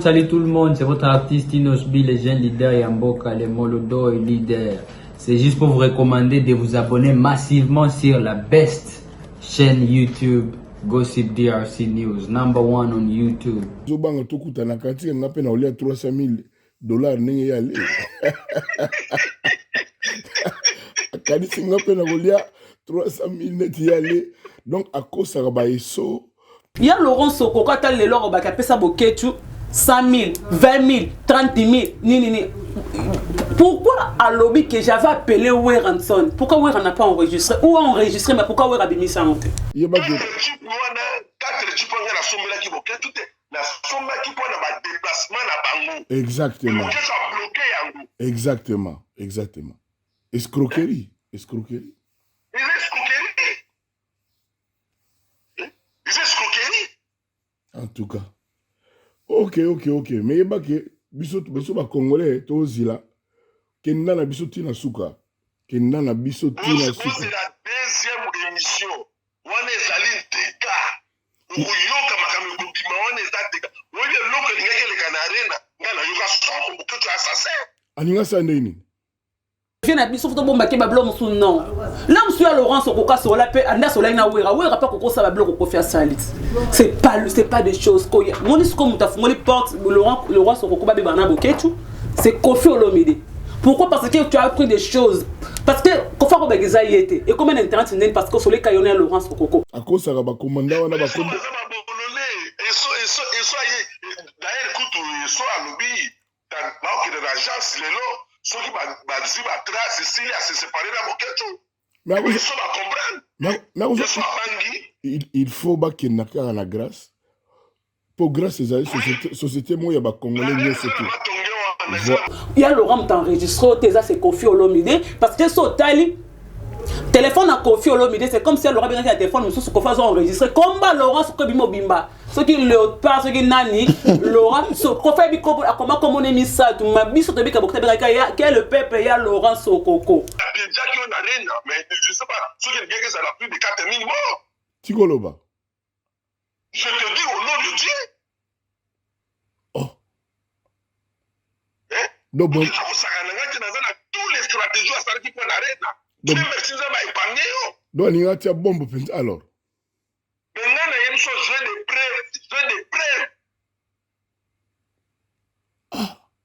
salut tout le monde, c'est votre artiste Inosbi, les jeunes leaders Yamboka, les Molodo et leaders. C'est juste pour vous recommander de vous abonner massivement sur la best chaîne YouTube, Gossip DRC News, #1 on YouTube. Zobanga tokuta na kanti nga pe na olia $300,000 ninge yale. Kanisi nga pe na olia $300,000 net yale. Donc à cause ça ba eso. Il y a Laurent Soko quand il est là au bac ça boketu 100,000, 20,000, 30,000 ni. Pourquoi à lobby que j'avais appelé Weranson? Pourquoi Weran n'a pas enregistré? Ou a enregistré mais pourquoi Weran a mis ça en tête? Il y a pas de exactement. Exactement, exactement. Escroquerie. En tout cas. Ok. Mais il y a que biso ba congolais to zila. Kenda na biso tina suka. Kenda na biso tina suka. C'est la deuxième émission. On est allé teka. Uyoka makame kubima on est allé teka. Wewe loko lingeke le kanarena. Ngana yoka soko buketu assassin. Aninga sa ndeni. Je n'ai pas de bombe qui m'a bloqué non. Là, monsieur Laurent Soko sur la paix, Anda Solana Wera pas qu'on ça va bloquer faire salit. C'est pas des choses qu'on y a. Mon discours m'tafou les portes Laurent Soko ba bana boketu, c'est Kofi Olomide. Pourquoi? Parce que tu as appris des choses. Parce que Kofi Olomide y était. Et comment internet n'est parce que sur les caillonnés Laurent Soko. À cause ça va commandant on a ba combo. Et d'ailleurs écoute so à lobby dans l'agence les lots. Ceux qui ont trace ici, c'est séparé dans mon ketu. Mais ils sont il faut qu'il y ait la grâce. Pour grâce à la société, moi, il y a des Congolais. Il y a Laurent qui enregistré, c'est Kofi Olomide. Parce que ce tali, téléphone à Kofi Olomide, c'est comme si Laurent avait un téléphone, mais ce qu'on fait enregistrer. Combat Laurent, ce que Bimo Bimba. Ceux qui le passent, ceux qui nani, Laurent, ce qu'on fait, comment on a mis ça, tout ma bis, quel est le peuple, il y a Laurent Sokoko. Mais je sais pas, ceux qui ont gagné, ça a plus de 4 000 morts. Tigoloba. Je te dis au nom de Dieu. Oh. Hein? Donc, bon. Tous les stratégies à Sarki pour l'arène. Tu veux merci, ça va épargner. Donc, il y a une bombe alors. Maintenant, il y a une chose, j'ai des preuves.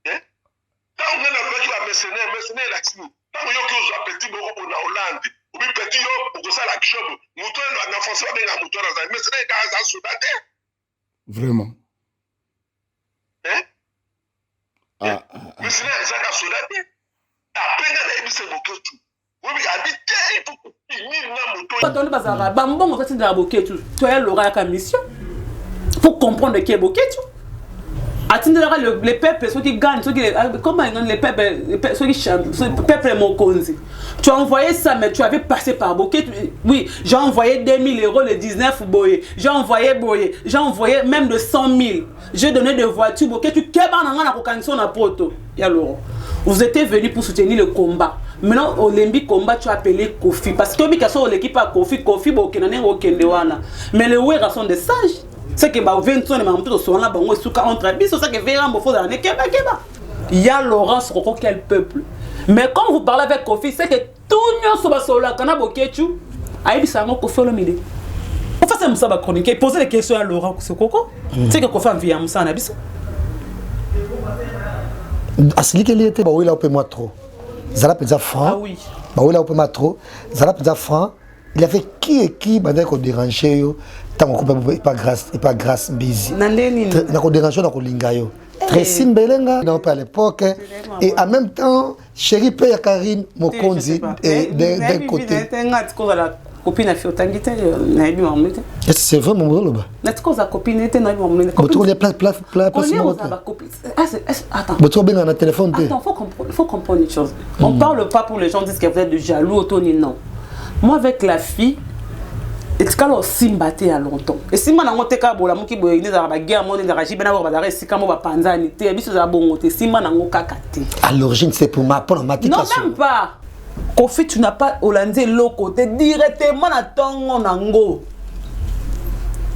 Hein? Quand on a fait la mercenaire, là-dessus. Quand on a fait petit beaucoup en Hollande, ou bien petit yo, pour ça la chambre, moteur n'a pas forcément bien un moteur dans un mercenaire dans un soudaté. Vraiment. Hein? Mercenaire dans un soudaté. Après, on a mis ce bouquet tout. Oui, mais habité, il faut finir la moto. Quand on est bazar, bambon, on fait de la bouquet tout. Tu as l'aura comme mission. Pour comprendre qui est bouquet tout. Attendez les peuples, ceux qui gagnent, comment les peuples, ceux qui chantent, les peuples Mokonzi. Tu as envoyé ça, mais tu avais passé par Boké. Oui, j'ai envoyé 2 000 € le 19 Boye. J'ai envoyé Boye. J'ai envoyé même de 100 000. J'ai donné des voitures Boké. Tu qu'est-ce qu'on a poto. Alors, vous étiez venus pour soutenir le combat. Maintenant, au Lembi combat, tu as appelé Kofi. Parce que l'équipe a Kofi, Boké, mais les Ouéras sont des sages. C'est que 20 ans sont là bango suka entre bis ça que verra mo faut dans keba. Il y a Laurence Roko quel peuple. Mais quand vous parlez avec Kofi, c'est que tout nyo so ba sola kana boketu ayi sango Kofi Olomide. On fait ça ba chronique, poser des questions à Laurent Sokoko. C'est que Kofi envie à Moussa na biso. Asili que était ba wela opé moi trop. Zala peza franc. Ah oui. Ba wela opé moi trop. Zala peza franc. Il a fait qui m'a dit qu'on dérangeait yo. Tant qu'on peut pas grâce busy. Na ko déranger na ko linga yo. Très simbelenga non pas à l'époque et en même temps chéri pe ya Karine Mokonzi et d'un côté. Copine a fait autant de temps na ibi mamete. C'est vraiment mon là. Na tiko za copine était na ibi mamete. Boto les place attends. Boto bien na téléphone. Attends, faut comprendre une chose. On parle pas pour les gens disent que vous êtes de jaloux Tony non. Moi avec la fille et tu as aussi battu à longtemps. Et si maintenant on te kabola muki boye ni za ba guerre monde na raji bena ba dare si kamo ba panzani te biso za bongo te si mana ngo kakate. À l'origine c'est pour ma pour ma non même pas. Kofi tu n'as pas hollandais loco te directement na tongo nango.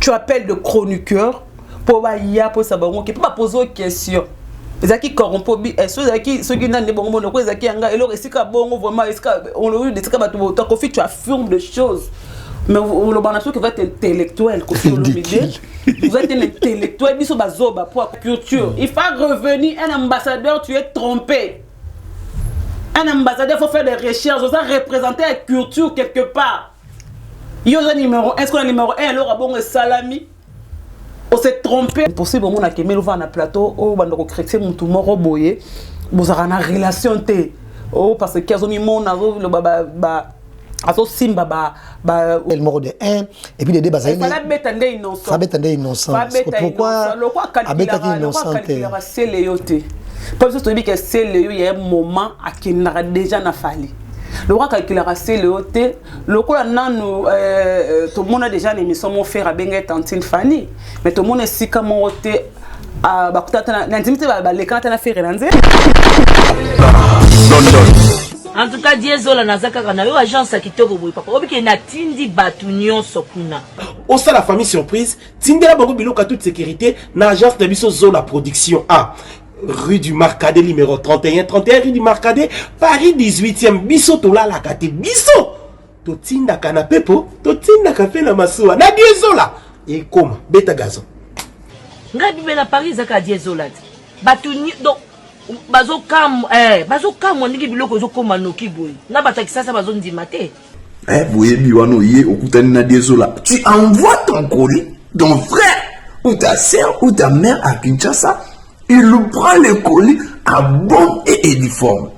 Tu appelles de chroniqueur pour ya pour ça bango qui pas poser question ezaki corrompo bi eso ezaki ceux qui n'ont les bongo monoko ezaki anga elo esika bongo vraiment esika on le dit esika ba tu confie tu affirmes des choses mais le banasou qui va être intellectuel vous êtes un intellectuel biso bazoba pour culture il faut revenir un ambassadeur tu es trompé. Un ambassadeur faut faire des recherches, on doit représenter la culture quelque part. Il y a un numéro 1, est-ce qu'on a numéro 1 alors bon salami on s'est trompé. Possible on a kemé le va na plateau o bando ko créer mon tout moro boyé bozara na relation té oh parce que kazo mi mon nazo le ba aso simba ba le moro de 1 et puis les deux basaïne ça betande innocent. Ça betande innocent. Pourquoi abetaki innocent c'est le yoté. Parce que tu dis que c'est le il y a un moment à qui n'a déjà n'a fallu. Le roi calculera c'est le yoté. Le quoi nan tout le monde a déjà une émission mon frère a bien tantine Fanny. Mais tout le monde est si comme mon yoté à ba kutata l'intimité ba les quand on a fait relancer. En tout cas, Diezola Nazaka kana yo agence kitoko boy papa. Obiki na tindi batunyon sokuna. Au sein la famille surprise, tindela bango biloko toute sécurité na agence de biso Zola Production A. Rue du Marcadet numéro 31 rue du Marcadet Paris 18e biso tola la kate biso. To tinda kana pepo, to tinda kafe na masuwa. Na Diezola. Et comme beta gazon. Ngabi be na Paris zaka Diezola. Batunyo donc bazo kam ndiki biloko zo koma noki boy na batakisa sa bazo ndima te boye biwano ye okutani na Diezola tu envoies ton colis ton frère ou ta sœur ou ta mère à Kinshasa il prend le colis à bon et uniforme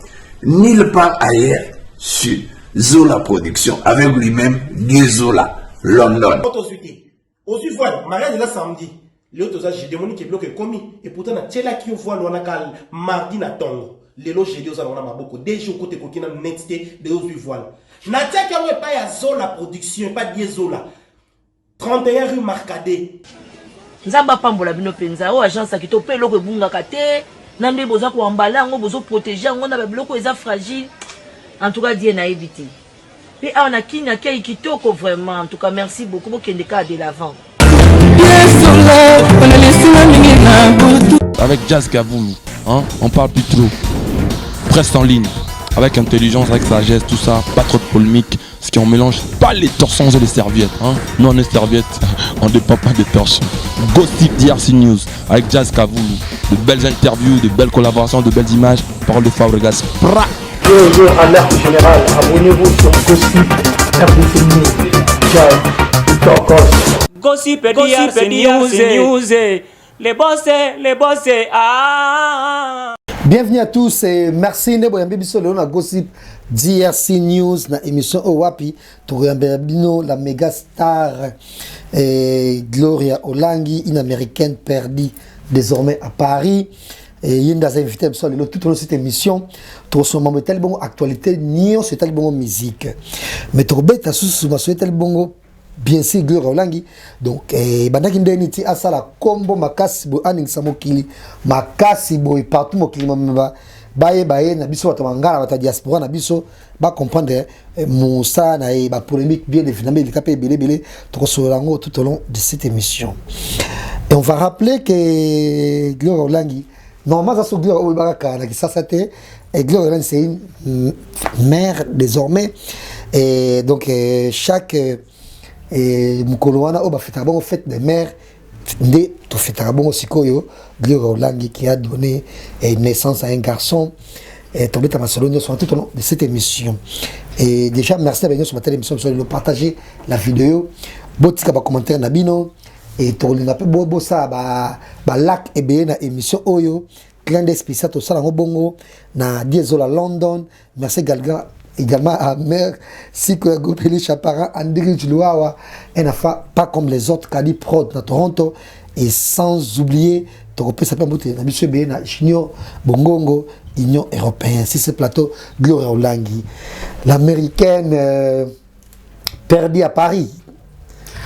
nulle part ailleurs sur Zola Production avec lui-même Diezola London aussi voilà mariage là samedi. L'autre j'ai demandé que bloque commis et pourtant na tela qui voit l'on a cal mardi na tongo les loges j'ai dit on a beaucoup déjà côté kokina netité de aux voiles na tia qui on pas ya Zola Production pas Diezola 31 rue Marcadet nzamba pambola bino penza o agence akito pe loko bunga kate nande boza ko embala ngo bozo protéger ngo na ba biloko eza fragile en tout cas die na éviter et on a kinya kei kitoko vraiment en tout cas merci beaucoup pour qu'il cas de l'avant. Avec Jazz Kavoulou, hein, on parle plus trop. Presse en ligne, avec intelligence, avec sagesse, tout ça, pas trop de polémique. Ce qui on mélange pas les torsons et les serviettes. Hein. Nous on est serviettes, on ne dépend pas des torsons. Gossip DRC News avec Jazz Kavoulou. De belles interviews, de belles collaborations, de belles images. Parole de Fabregas. Bonjour, alerte générale. Abonnez-vous sur Gossip RDC News. Jazz Tokos. Gossip News. Les boss, ah. Bienvenue à tous et merci Nebo Yambi Solo na Gossip DRC News na émission Owapi Touriambino la méga star Gloria Olangi, une américaine perdue désormais à Paris. Et il y a des invités tout au long de cette émission. Tout ce moment tel bon actualité ni on c'est tel bon musique. Mais tout bête à sous tel bon bien sûr Gloria Olangi donc bandaki ndeni ti asala kombo makasi bo aning samokili makasi bo partout mokili mamba baye na biso bato mangala bata diaspora na biso ba comprendre musa na ba polémique bien définitivement il capé belé to solango tout au long de cette émission. Et on va rappeler que Gloria Olangi normalement ça so Gloria Olangi na kisasa te et Gloria Olangi c'est une mère désormais et donc chaque et Mukoloana oba fêta bon fête des mères de to fêta bon sikoyo Gloria Olangi qui a donné naissance à un garçon et tombé à Macedonie sur tout au long de cette émission. Et déjà merci à venir sur ma télévision sur le partager la vidéo botika ba commentaire na bino et to linga pe bobo ça ba lac et bien na émission oyo clin d'esprit to sala bongo na Diezola London merci également à mère si que Gopeli Chapara André Juloawa et n'a pas comme les autres Kali Prod dans Toronto et sans oublier Toropé ça peut monter na monsieur Bena Junior Bongongo Union européenne si ce plateau Gloria Olangi l'américaine perdue à Paris.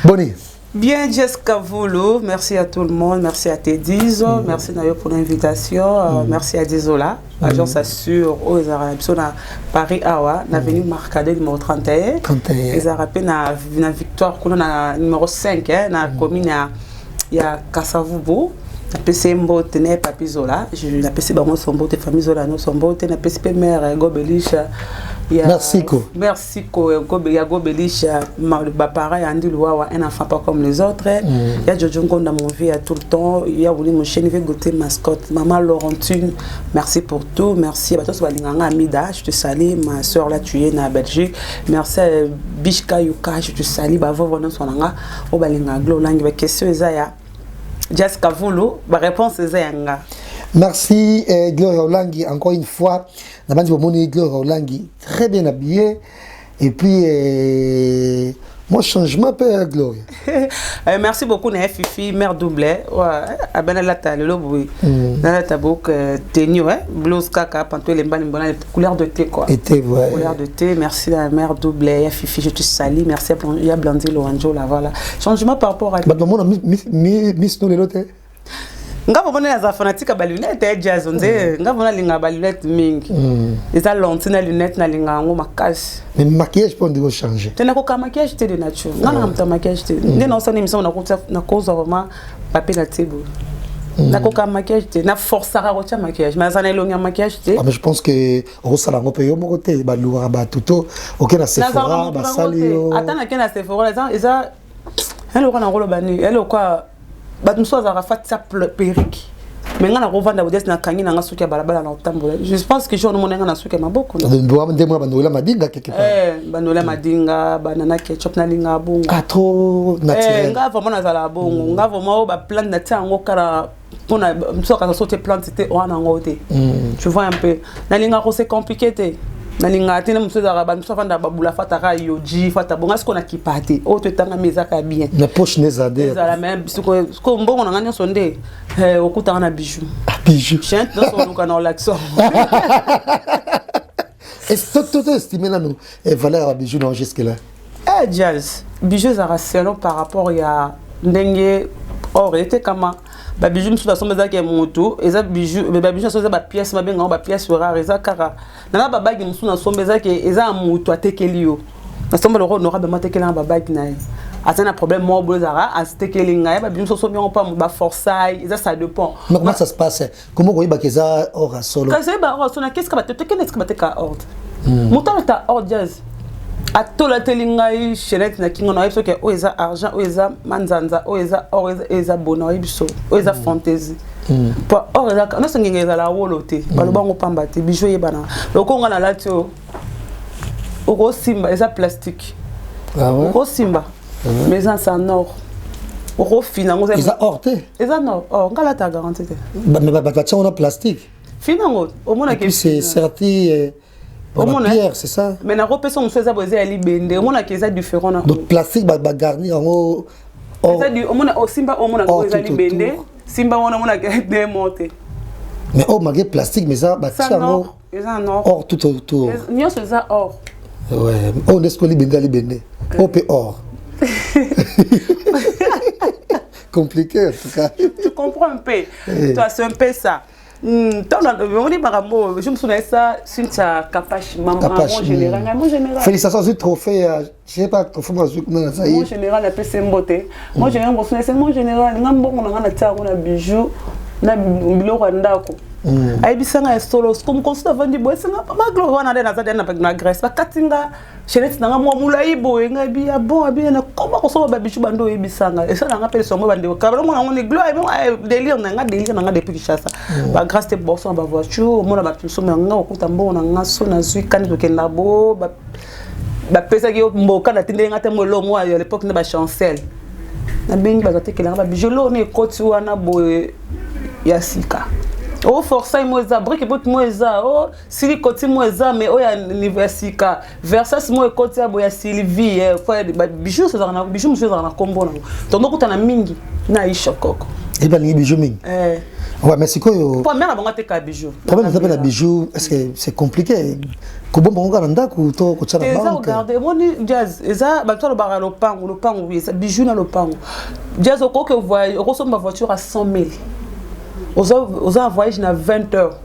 Bonne Bien, Jessica Voulou, merci à tout le monde, merci à Teddy, merci Nayo pour l'invitation, merci à Diezola, l'agence assure aux Arabes, à Paris Awa, l'avenue Marcadet numéro 31, ils ont rappelé la victoire qu'on a numéro 5, la commune il y a Kassavubo. La PC Mbote n'est pas Pizola. La PC Bango Sombote, famille Zola, no Sombote. La PC mère Gobelisha. Merci ko. Merci ko. Il y a Gobelisha. Pareil, Andy Loua, un enfant pas comme les autres. Il y a Jojo Ngonda mon vie tout le temps. Il y a Wouli Mouchen, il veut goûter mascotte. Maman Laurentine, merci pour tout. Merci à tous Walinganga Amida. Je te salue. Ma soeur là, tu es en Belgique. Merci à Bishka Yuka. Je te salue. Bavo Vonon Sonanga. Au Balinga Glo. Langue. Question Isaya. Jessica Volo, ma réponse est Zayanga. Merci Gloria Olangi, encore une fois. Gloria Olangi, très bien habillée. Et puis, mon changement, Père Gloria. Merci beaucoup, Fifi, mère doublée. Ouais, ben là, t'as le lobo. Là, t'as beaucoup tenue, blouse, caca, pantoufle, les couleurs de thé, quoi. Été, ouais. Couleur de thé, merci la mère doublée. Fifi, je te salue. Merci à Blondie Loanjo, là, voilà. Changement par rapport à. Bah, mon Miss nous les lots. Nga vona za fanatique ba lunette jazz onze nga vona linga ba lunette mingi eza lentille na lunette na linga ngo makasi mais maquillage pour de changer tena ko ka maquillage te de nature nga na mta maquillage te ndé na sona émission na cause vraiment papier na table na ko ka maquillage te na force à rocha maquillage mais ça na longa maquillage te mais je pense que au salon on peut yo mo côté ba loura ba tuto OK na Sephora ba salio atana ke na Sephora eza elle ko na ngolo bani elle quoi Bat nous sommes à Rafat sa perruque. Mais on a revendé au destin kangi na ngasuki ya balabala na utambo. Je pense que je ne monenga na suki maboko. Ndoa ndemwa banola madinga quelque part. Banola madinga, banana ketchup na linga bongo. Ah trop naturel. Nga vraiment na zala bongo. Nga vraiment ba plante na tango kara pona msoka sauter plante c'était wana ngote. Tu vois un peu. Na linga ko c'est compliqué te. Na linga tena msoza raba msofa nda babula fataka yoji fata bonga siko na kipate. O te tanga mezaka bien. Na poche nezade. Ezala même siko mbongo na nganya sonde. Okuta na bijou. Bijou. Chante dans son look en l'accent. Est-ce que tu estimes là nous valeur à bijou non jusque là? Jazz. Bijou zara selon par rapport ya ndenge or était kama ba bijou msuda someza ke moto eza bijou ba bijou someza ba pièce ba benga ba pièce rare eza kara na ba bagi msuna someza ke eza moto atekeli yo na somba le ronora ba matekeli na ba bagi na atana problème mo bolzara astekeli nga ba bijou sombi on pas ba forçaille ça dépend. Mais comment ça se passe? Comment vous voyez que ça or solo? Quand c'est ba or solo qu'est-ce que ba tekeli est-ce que ba teka ordre? Moto ta ordre jazz. A tout la telingai chenette na kingo na yebso ke oeza argent oeza manzanza oeza oeza bona yebso oeza fantaisie po oeza na senginga eza la wolote baloba ngo pamba te bijou yebana lokonga na latio oko simba eza plastique oko simba mais en or oko fina ngo eza or te eza no or ngala ta garantie te mais ba on a plastique fina ngo o mona ke c'est certi pierre, c'est ça. Mais na repéson on faisait poser ali bende, on a que ça différent na. Donc plastique ba garni en haut. Ça dit on a simba on a que ali bende, simba on a que démonter. Mais oh malgré plastique mais ça ba ça non, ça non. Or tout autour. Nio c'est ça or. Ouais, on est ce ali bende. Oh pe or. Compliqué en tout cas. Tu comprends un peu. Toi c'est un peu ça. Je me souviens ça, c'est ça, Kapache, maman, mon général. Félicitations du trophée, je sais pas, trophée, mon général, la PC Mbote. Mon général, c'est mon général, on a bijou, on a bilo randako. Aibisanga solo, comme constat vendu boy, c'est ma gloire, on a des na Grèce, pas katinga, chenette na moi moulai boy, ngabi a bon, bien, comment on s'en va bijou bando ebisanga, et ça on appelle son mot bando, car on est gloire, délire, on a délire, on a des petits chassa. Ba grâce te bosso ba voiture, mon ba tout somme nga okuta mbona nga so na zui kan to kenda bo ba pesa ki mboka na tinde nga temo lo moi à l'époque na ba chancel. Na bengi ba zote kela ba bijolo ne koti wana bo ya sika. Oh força moza brique bot moza oh sili koti moza mais oh ya universika versas mo koti ya bo ya Sylvie quoi ba bijou ça na bijou monsieur na kombo na to ndoko na mingi na ishokoko et ba ni bijou mingi ouais mais c'est quoi pour mère na te ka bijou problème ça na bijou est-ce que c'est compliqué ko bon bonga nda ko to ko tsana banque regardez moi jazz eza ba to lo bara lo pango oui ça bijou na lo pango jazz ko que voyage ko somba voiture à 100 000 aux un voyage na 20 heures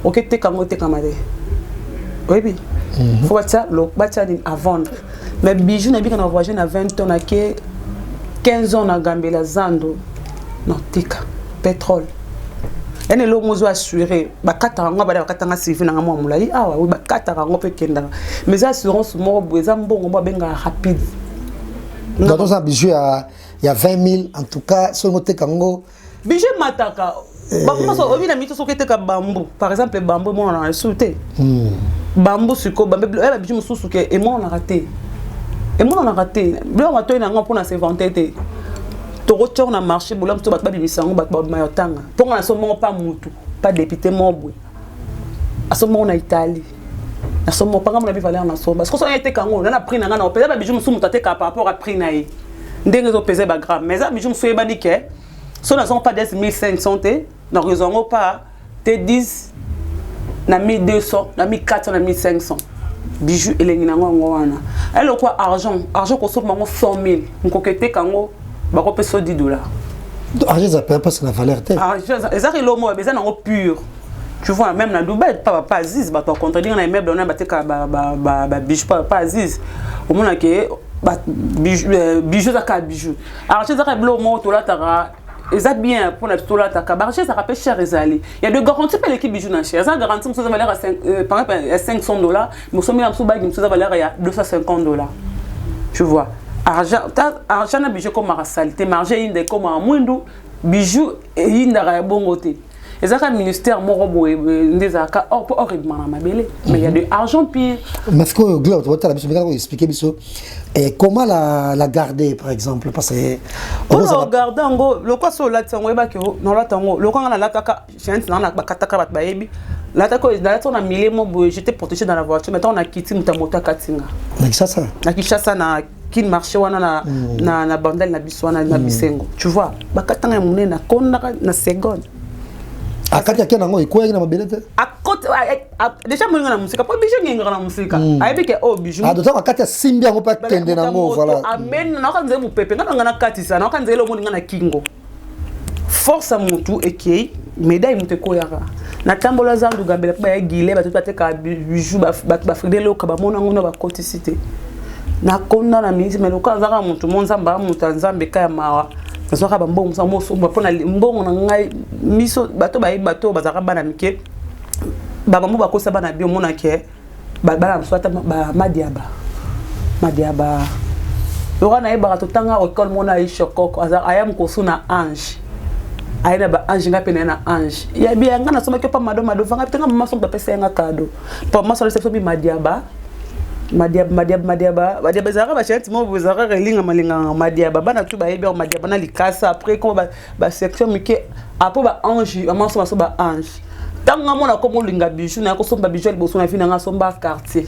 OK te kamade oui faut ça le batia à vendre mais bijou na bi kana voyager na 20 heures na ke 15 ans na Gambela Zando non tika pétrole ene lo mozo assuré bakata ngo bada bakata nga CV na ngamo mulai awa oui bakata ngo pe kenda mais assurance mo bweza mbongo ba benga rapide dans un bijou il y a 20 000 en tout cas sur moté kango bijou mataka ba kuma so obi na mito so keteka bambou par exemple bambou mo na sauté bambou siko bambou ba bijou mususu ke et moi on a raté blo mato ina ngo pona se vanter to retour na marché bolam to bat ba bibisango bat ba mayotanga ponga na so mo pa mutu pas député mobwe aso mo na Italie na so mo panga mo na bi valeur na so parce que so était kango na prix na nga na opeza ba bijou musu mutate ka par rapport à prix na yi ndenge zo peser ba gramme mais ça bijou musu e ba dike so na so pas 1500 te na raison pas te 10 na 1200 na 1400 na 1500 bijou elengi na ngo wana elle quoi argent ko so mango 100 000 nkokete kango ba ko peso $10 argent ça peut pas la valeur te ezaki lo mo besoin nango pur tu vois même na Dubaï pas Aziz ba to contredire na immeuble on a bateka ba bijou pas Aziz au moins que bijou za ka bijou argent za ka lo mo to la tara ça bien pour la tola ta cabaret ça rappelle cher ezali il y a de garanties pour l'équipe bijou na cher ça garantie ça valeur à par exemple à $500 mais somme là sous bag ça valeur à $250 tu vois argent na bijou comme marasalité marger inde comme mwindu bijou inda bongote et ça le ministère mo robo des aka or na mabele mais il y a de argent pire mais ce que gloire tu vas bien expliquer biso et comment la garder par exemple parce que on regarde ngo le quoi so la tsango ba ke no la tango le quoi na la taka chance na ba kataka bat ba yebi la taka na ton na milemo j'étais protégé dans la voiture maintenant on a quitté mutamota katinga na kishasa na kin marché wana na bandel na biswana na bisengo tu vois ba katanga munene na konna na seconde akati akena ngo ikoya na mabelete akoti déjà mo ngana musika po bijou ngengana musika ayebike o bijou d'autant akati simbi ngo pa tende na ngo voilà amen na kanze mu pepe ngana katisa na kanze lo mo ngana kingo force mutu ekei médaille mutu koyaka na tambola zandu gambela ba gile ba tutate ka bijou ba fidelo ka ba mona ngona ba kotisité na konna na ministre mais loka zaka mutu monzamba mutu nzambe ka mawa parce que mbongo ça mo so pona mbongo na ngai miso bato bazaka bana mike baba mo bakosa bana bio mona ke bana mswata ba madiaba yora na eba to tanga école mona i chokoko ayam ko suna ange ayina ba ange ngapena na ange ya bien ngana soma ke pa mado vanga tanga mama so ba pesa nga cadeau pa mama so le sepso bi madiaba zara ba chati mo zara relinga malinga madiaba bana tu ba yebi o madiaba na likasa après comme ba section mike apo ba ange maman so ba ange tanga mona ko mo linga bijou na ko so ba bijou liboso na fina nga so ba quartier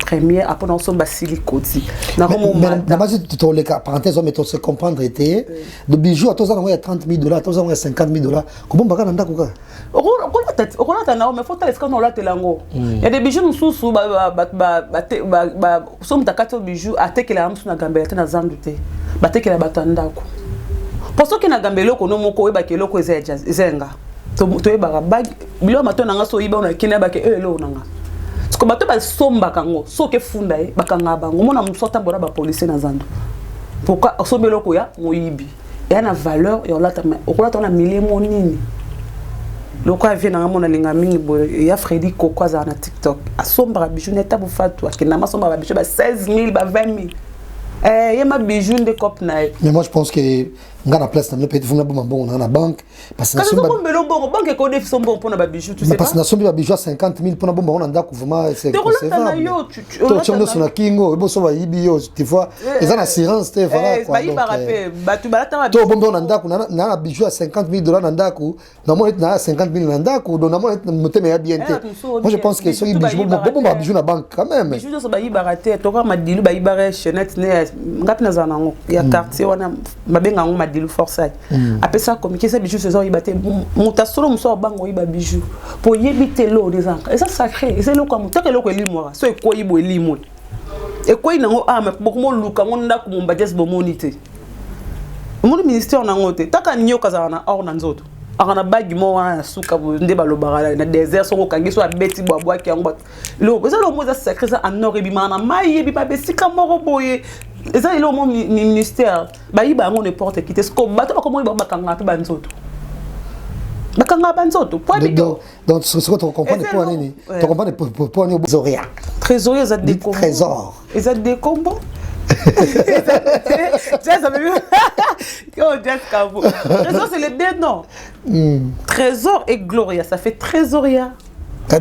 premier après on so ba silicoti na ko mo na base tu les parenthèse mais tu se comprendre était de bijoux à toi ça il y a $30,000 toi ça il y a $50,000 comment baka nda ko okolata na mais faut ta esika no la telango il y a des bijoux mususu ba so mutakato bijoux atekela musu na gambela na zandute batekela batandako parce que na gambela ko no moko weba ke loko ezenga to yeba bag bilo matona nga so yiba na kina ba ke elo nanga parce que bato ba somba kango so ke funda e bakanga bango mona musota mbona ba police na zando pourquoi sombelo ko ya moyibi ya na valeur et on la okolata na milemo nini loko avie na mona linga mingi boy ya Freddy Kokwaza na TikTok asomba bijou neta bu fatu akina masomba ba bijou ba 16 000 ba 20 000 yema bijou de cop na mais moi je pense que ngana place na peut-être funa bon na banque parce que na somba bon banque ko def sombo pour na ba bijou tu sais pas parce que na somba ba bijou 50 000 pour na bon on ndako vraiment c'est to tu on na kingo bo so ba yibi yo tu vois ils ont assurance te voilà quoi donc batu balata to bon on ndako na bijou à $50,000 na ndako na mo na 50,000 na ndako donc na mo motema ya bien te moi je pense que so bijou bon ba bijou na banque quand même bijou so ba yibarate to ka madilu ba yibare chenette ne ngapi na zanango ya quartier wana mabenga ngo madilu forçage après ça comme que ça bijou saison yibate mutasolo muso bango yiba bijou pour yebite lo des ans et ça sacré et c'est lo comme tant que lo ko limo so ko yibo limo e ko ina ngo mais beaucoup mo luka ngo ndako mo mbajes bo monité mo ministère na ngote taka nyoka za na or na nzoto akana bagi mo wana suka nde balobara na désert soko kangi so abeti boabwa ki yango lo ça lo moza sacré ça en or ebimana mai ebi ba besika moko boye ça il au ministère ba yiba ngo ne porte quitter ce ko bato ba komo ba kanga pe banzoto bakanga banzoto point bito donc ce que tu comprends pour nini tu comprends pour ni trésorier trésorier ça des trésor et ça des combos ça veut dire trésor c'est les deux noms trésor et gloria ça fait trésoria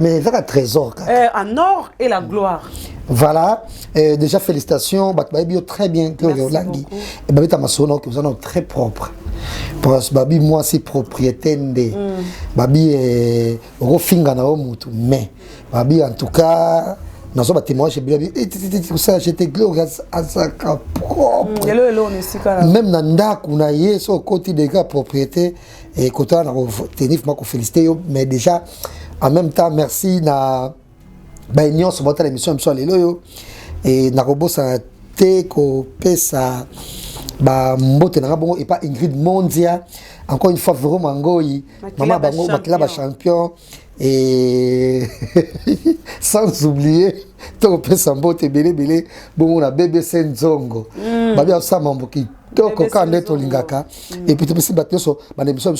mais ça trésor en or et la gloire. Voilà, déjà félicitations, Babi très bien, Langi. Et Babi Tamasono, que vous en êtes très propre. Parce que Babi, moi, c'est propriété de Babi, Rofinga na Omutu. Mais Babi, en tout cas, dans ce bâtiment, j'ai bien dit, j'étais glorieux à sa propre. Même Nanda, qu'on a eu, sur le côté des gars propriété, et quand on a tenu, je félicité, mais déjà, en même temps, merci na. Union sur votre émission et Narobo ça ko pesa ba mbote na bongo et pas Ingrid Mondia encore une fois vraiment ngoi maman bango makila ba champion et sans oublier to pesa mbote belé bongo na BBC Nzongo babi ça mamboki donc quand on est au Lingaka et puis tu peux so ba émission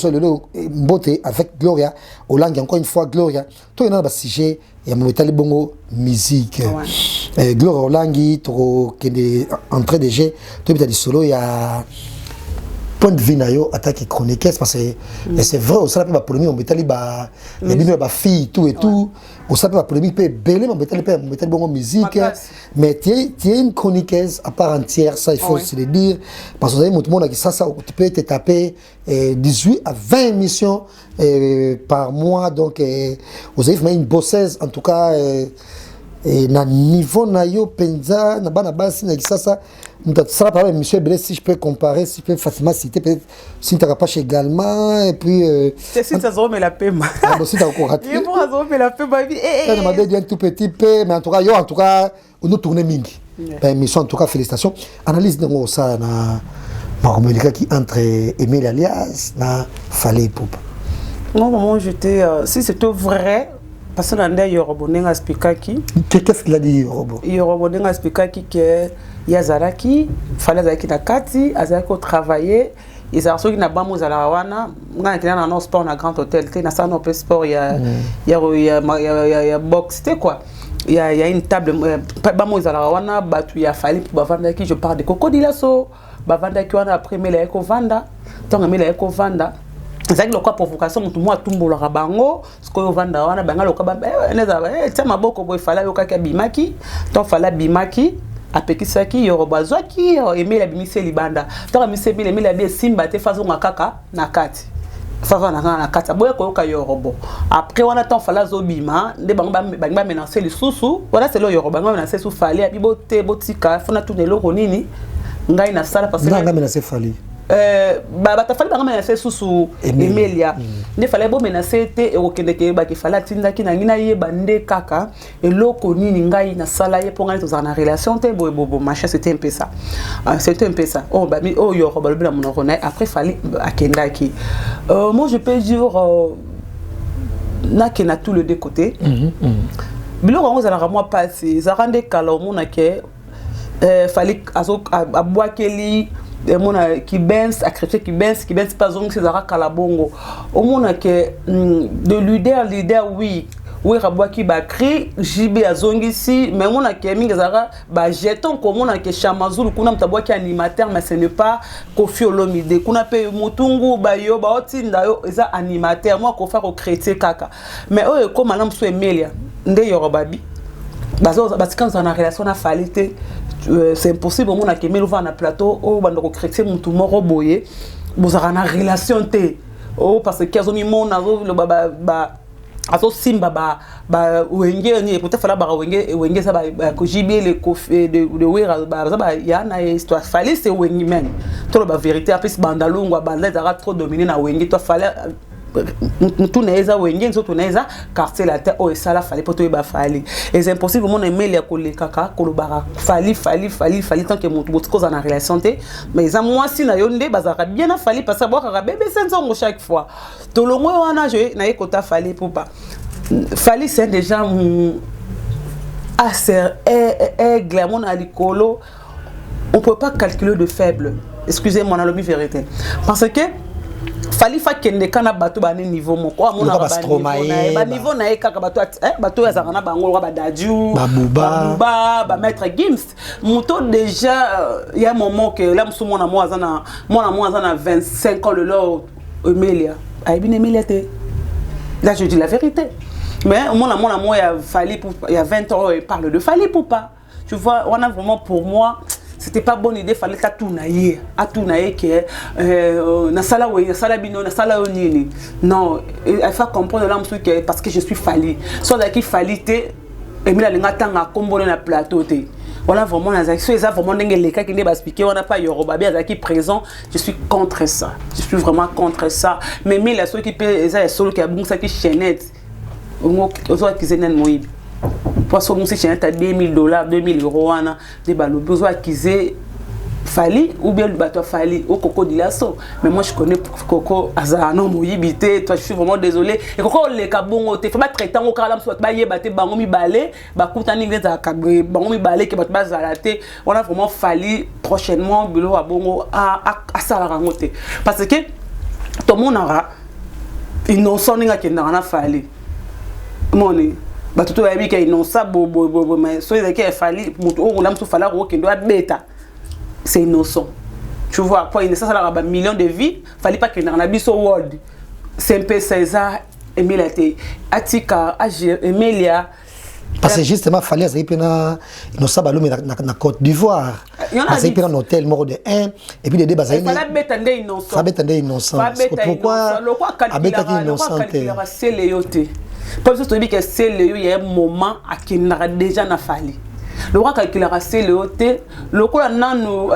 mbote avec Gloria au langue encore une fois Gloria to ina ba sujet il y a mon bongo musique Gloria Olangi trop qui est entrée de jeu tu peux dire solo il y a point de vue nayo attaque chronique parce que c'est vrai au salapé ba polémique on metali ba les bino ba fille tout et tout au salapé ba polémique peut belé on metali bongo musique mais tu es une chroniqueuse à part entière ça il faut se le dire parce que tout le monde qui ça tu peux te taper 18 à 20 émissions par mois donc vous avez une bosseuse en tout cas na niveau nayo penza na bana basi na kisasa ça par monsieur Belé si je peux comparer si je peux facilement citer peut-être si tu rapache également et puis c'est si ça zome la paix ah si tu as encore raté il faut zome la paix baby on m'a dit un tout petit peu mais en tout cas on nous tourner mingi émission en tout cas félicitations analyse de ça na Maromelika qui entre Emile Alias na Fallait Poupa non moment j'étais si c'était vrai parce que Nanda Yorobonenga Spikaki. Qu'est-ce qu'il a dit Yorobo? Yorobonenga Spikaki que Yazaraki, fallait Zaki na Kati, Azako travailler, ils ont sorti na Bamo Zalawana, on a été dans un sport dans un grand hôtel, il y a un sport, il y a boxe, c'était quoi? Il y a une table, Bamo Zalawana, il a fallu pour Bavanda qui je parle de Cocodilaso, Bavanda qui on a après mais la Eko Vanda, tant que mais la Eko Vanda. C'est que le quoi provocation tout moi tumbo la bango ce que vanda wana banga le quoi tiens ma boko boy fala yo kaka bimaki ton fala bimaki apekisaki yorobazwaki aimer la bimise libanda to bimise bile aimer la bi simba te fazo ngakaka na kati fazo na kati boy ko ka yorobo après wana ton fala zo bima nde banga menacer les sousou voilà c'est le yoroba banga menacer sou fali abibo te botika fona tout nelo konini ngai na sala parce que banga menacer fali bata fallait pas menacer sous Emilia ne fallait pas menacer te et okende ke ba ki fallait tinda ki na ngina ye bande kaka et loko nini ngai na sala ye ponga to na relation te bobo machin c'était un peu ça oh ba mi oh yo ba le mon rona après fallait akenda ki moi je peux dire na ke na tout le deux côtés bilo ko ngozala ra moi passer ça rende kala o mona ke fallait azo abwakeli mona qui benz a créé qui benz pas donc c'est zara kalabongo au mona que de leader oui rabwa ki ba cri JB azongi si mais mona que mingi zara ba jeton comme mona que chamazulu kuna mtabwa ki animateur mais ce n'est pas Kofi Olomide kuna pe mutungu ba yo ba otinda yo eza animateur moi ko faire au créer kaka mais oh comme madame so Emilia nde yorobabi bazo parce que quand on a relation na falité c'est impossible on a que melo va na plateau o bando ko créer mutu moro boye bozara na relation te oh parce que kazo mi mona le ba aso simba ba wenge ni peut-être fala ba wenge ça ba ko jibe le kofi de wera ba ça ba ya na histoire fallait c'est wenge même to ba vérité après bandalungu banda zara trop dominé na wenge to fallait tout n'est pas wengé tout n'est pas quartier la terre oh ça là fallait pour toi fallait et c'est impossible mon aimer les coller kaka kolobara fallait tant que mon cause en relation mais ça moi si na yonde bazara bien a fallait parce que boire bébé senzo chaque fois to longo wana je na ekota fallait pour pas fallait c'est déjà assez glamour à l'icolo on peut pas calculer de faible excusez-moi la vérité parce que fallait kende kana bato ba niveau moko amona ba niveau na ekaka bato ya zakana bango ba daju ba maître Gims muto déjà il y a un moment que là mona mo azana 25 ans le lot Emilia ai bien Emilia te là je dis la vérité mais mona mo il y a 20 ans il parle de fallait pour pas tu vois on a vraiment pour moi c'était pas bonne idée fallait tatunaye que na sala we na sala bino na sala onini non il faut comprendre là que parce que je suis falli soit là qui fallité et mila linga tanga kombo na plateau te voilà vraiment les actions ça vraiment les cas qui ne expliquer on n'a pas Yoruba bien qui présent je suis contre ça je suis vraiment contre ça mais la ceux qui peut ça solo qui a bon ça qui chaînette aux autres qui zenen moïb parce que mon c'est à $2000 $2000 des balles besoin qu'ils aient fallu ou bien le bateau fallu au coco d'Ilasso mais moi je connais coco azano moyibité toi je suis vraiment désolé et coco les kabongo te fait pas traitant au kalam soit ba yebate bango mi balé ba kutani ngeza kabwe bango mi balé que bat bazalate on a vraiment fallu prochainement bilo a bongo à sala ngote parce que tout le monde aura innocent ninga ki ndana fallu moni batuto bayebi ke inonsa bo mais so ezaki efali mutu okola mutu fala ko kendo abeta c'est innocent tu vois quoi il ça la ba millions de vies fallait pas que na biso world SMP César Emilia Atika Emilia parce que justement fallait ça pena innocent balome na Côte d'Ivoire ça pena un hôtel mort de 1 et puis les deux bazali fallait betande innocent pourquoi abeta ki innocent c'est léoté parce que c'est le il y a un moment à qui n'a déjà na fallu le roi calculera c'est le hôtel le quoi nanu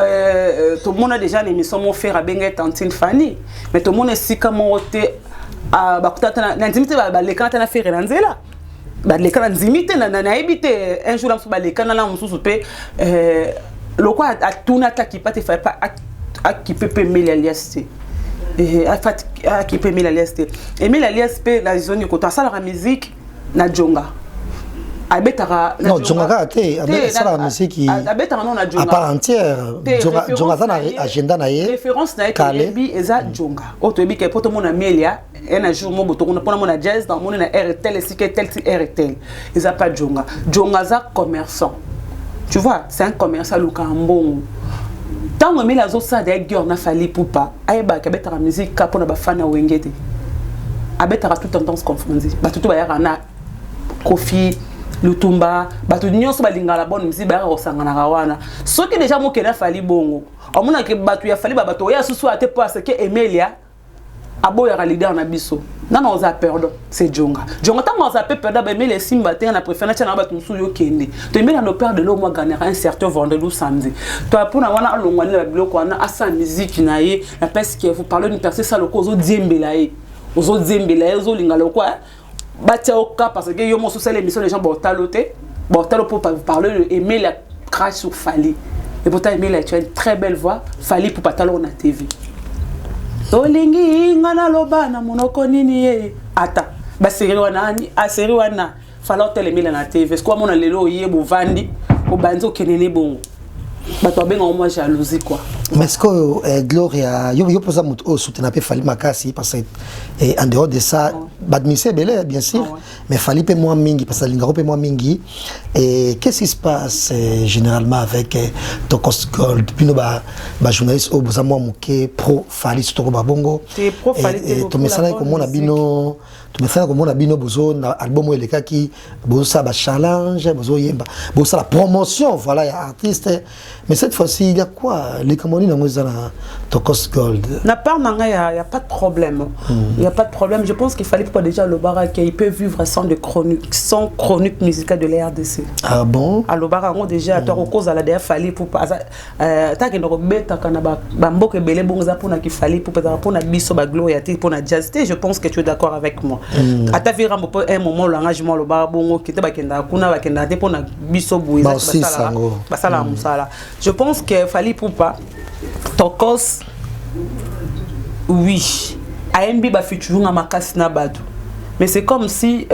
tout le monde a déjà une émission mon frère a benga tantine Fanny mais tout le monde est si comme hôtel à bakutata na intimité ba les quand na faire nanzela ba les quand intimité na habité un jour ba les quand na mususu pe le quoi a tout na ta qui pas te faire pas à qui peut payer alias et à qui peut mettre la liste et mais la liste la zone côté ça la musique na jonga abetara non jonga ça la musique qui abetara non na jonga à part entière jonga ça na agenda na ye référence na ebi eza jonga auto ebi ke poto mona melia un jour mo boto na mona jazz dans mona na RTL si que tel RTL eza pas jonga za commerçant tu vois c'est un commerçant lukambongo tant que les autres ça des gars na fali pour pas ayeba ka betara musique ka pona ba fana wengete abetara tout tendance confondue ba tout ba yana Kofi Lutumba ba tout nyonso ba lingala bonne musique ba osangana kawana soki déjà mo kena fali bongo omona ke batu ya fali ba bato ya susu ate parce que Emilia aboya leader na biso nana oza perdre c'est jonga tant oza perdre ba Emilia simba te na préférence na ba tunsu yo kende to Emilia no perdre le mois gagner un certain vendredi ou samedi to apona wana alongwani la biloko wana asa musique na ye na parce que vous parlez d'une personne ça le cause au diembela ye ozo diembela ozo lingala quoi batia au cas parce que yo mo sur l'émission les gens botalo pour parler de Emilia crash sur Fali et pourtant Emilia tu as une très belle voix Fali pour patalo na TV Olingi ngana loba na monoko nini ye ata ba série wana fala hotel Emilia na TV est-ce quoi mona lelo ye bovandi o banzo kenene bongo bato benga au moins jalousie quoi mais est-ce que Gloria yo posa mutu o soutenir pe Fali makasi parce que en dehors de ça badmise belé bien sûr mais Fali pe moi mingi parce que lingaro pe moi mingi et qu'est-ce qui se passe généralement avec Tokos Gold puis no ba journaliste o boza moi muke pro Fali surtout ba bongo c'est pro Fali to mesana ko mona bino tu me fais comme on a bino bozo na album les cas qui bozo ça ba challenge bozo yemba bozo la promotion voilà il y a artiste mais cette fois-ci il y a quoi les comment Moni n'a pas Tokos Gold. Na part il n'y a pas de problème. Il n'y a pas de problème. Je pense qu'il fallait pas déjà Lobara qu'il peut vivre sans chronique musicale de la RDC. Ah bon? À Lobara on déjà à cause à la dernière fallait pour pas ta que no beta kana ba mboke belé bonza pour na qu'il fallait pour na biso ba gloria pour na jazz. Je pense que tu es d'accord avec moi. À ta vie rambo un moment l'engagement Lobara bongo qui te ba kenda kuna ba kenda pour na biso bouiza basala musala. Je pense que fallait pour pas Tokos oui AMB ba futur na makasi na badu mais c'est comme si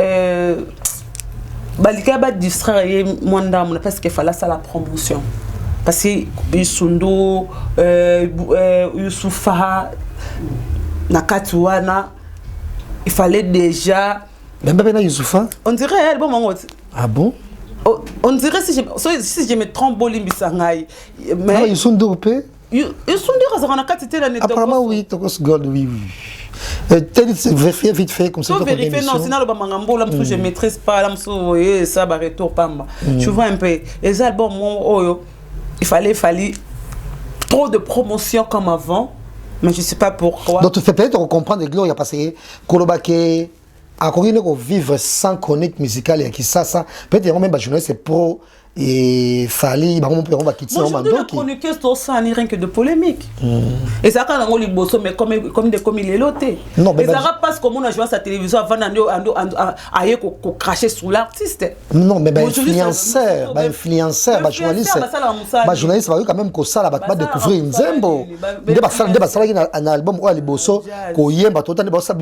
balika ba distraire mwanda mon parce qu'il fallait ça la promotion parce que Bisundo Youssoufa Nakatuana il fallait déjà même pas Youssoufa on dirait elle bon mon ah bon on dirait si je me trompe Bolimbisangai mais Youssoundo pe apparemment oui, Tokos Gold, oui. Vite fait, comme ça. Tu vérifier, non, sinon, je ne maîtrise pas, ça va retour pamba. Tu vois un peu, les albums, il fallait trop de promotion comme avant, mais je ne sais pas pourquoi. Donc, tu fais peut-être comprendre que Gloria parce que Kolobake, encore une fois, vivre sans chronique musicale et qui ça, peut-être même journaliste c'est pro. Et fallait on va quitter ça. Aujourd'hui, la chroniqueuse, ça n'est rien que de polémique. Et ça, quand on a bossé, mais comme il est loté. Et ça passe comme on a joué à sa télévision avant d'aller cracher sur l'artiste. Non, mais influenceur, journaliste, journaliste va quand même que ça va découvrir Nzembo. Un album où les bosso, qu'on y a, tout le temps, ça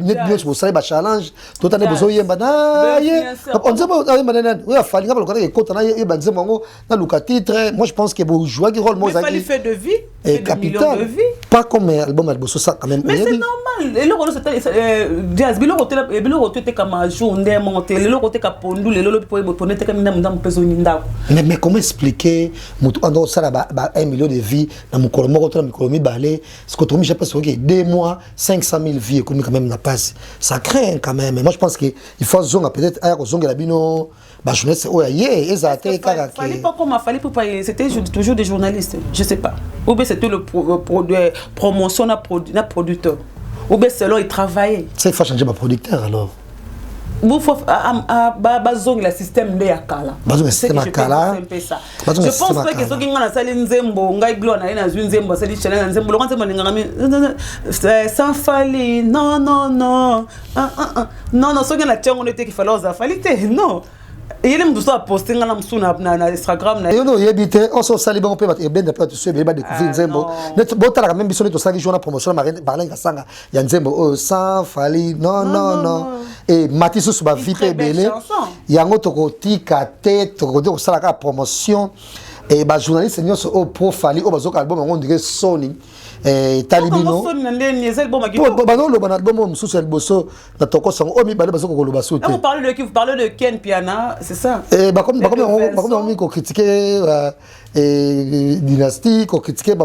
va challenge, tout le temps, bosso y a, on dit, il fallait que moi je pense que vous jouez un rôle. Mais il fallait faire de vie, et capital. De vie. Pas comme album Albosso ça quand même. Mais c'est normal. Et le rôle c'était jazz. Le rôle était comme un jour monté. Le rôle était comme pondu. Le rôle pour pondu était comme une personne ninda. Mais comment expliquer mutu ça là 1 million de vies dans mon colomo retour dans mon colomi balé. Ce que tu me j'ai pas sûr que 2 mois 500 000 vies comme quand même n'a pas. Ça craint quand même. Mais moi je pense que il faut zonga peut-être ailleurs zonga la bino. Je ne sais pas, c'était toujours des journalistes, je ne sais pas. Ou bien c'était le promotion d'un producteur. Ou bien c'est là il travaillait. Ça, il faut changer ma producteur alors. Il faut le système de Yakala. Je pense que ceux qui ont un Nzembo, sans fali, non, non, non. Non, non, ceux qui ont un qui fallait aux affalités, non. Et il me a posté sur Instagram. Non, il habite, on s'en sali bon peu, et bien d'après tu sais, il va découvrir Nzembo. Bon, tu as même besoin de ça qui joue la promotion, Marlène Gassanga, il y a Nzembo, sans fali, non, non, non. Et Matisse sur ma vie, il y a un autre côté, tête, au salaire la promotion. Et les journalistes, ils sont pro fali, au bazo album, on dirait Sony. Talibino. On parle de Ken Piana, c'est ça. Comme on critique Dynastie, on critique c'est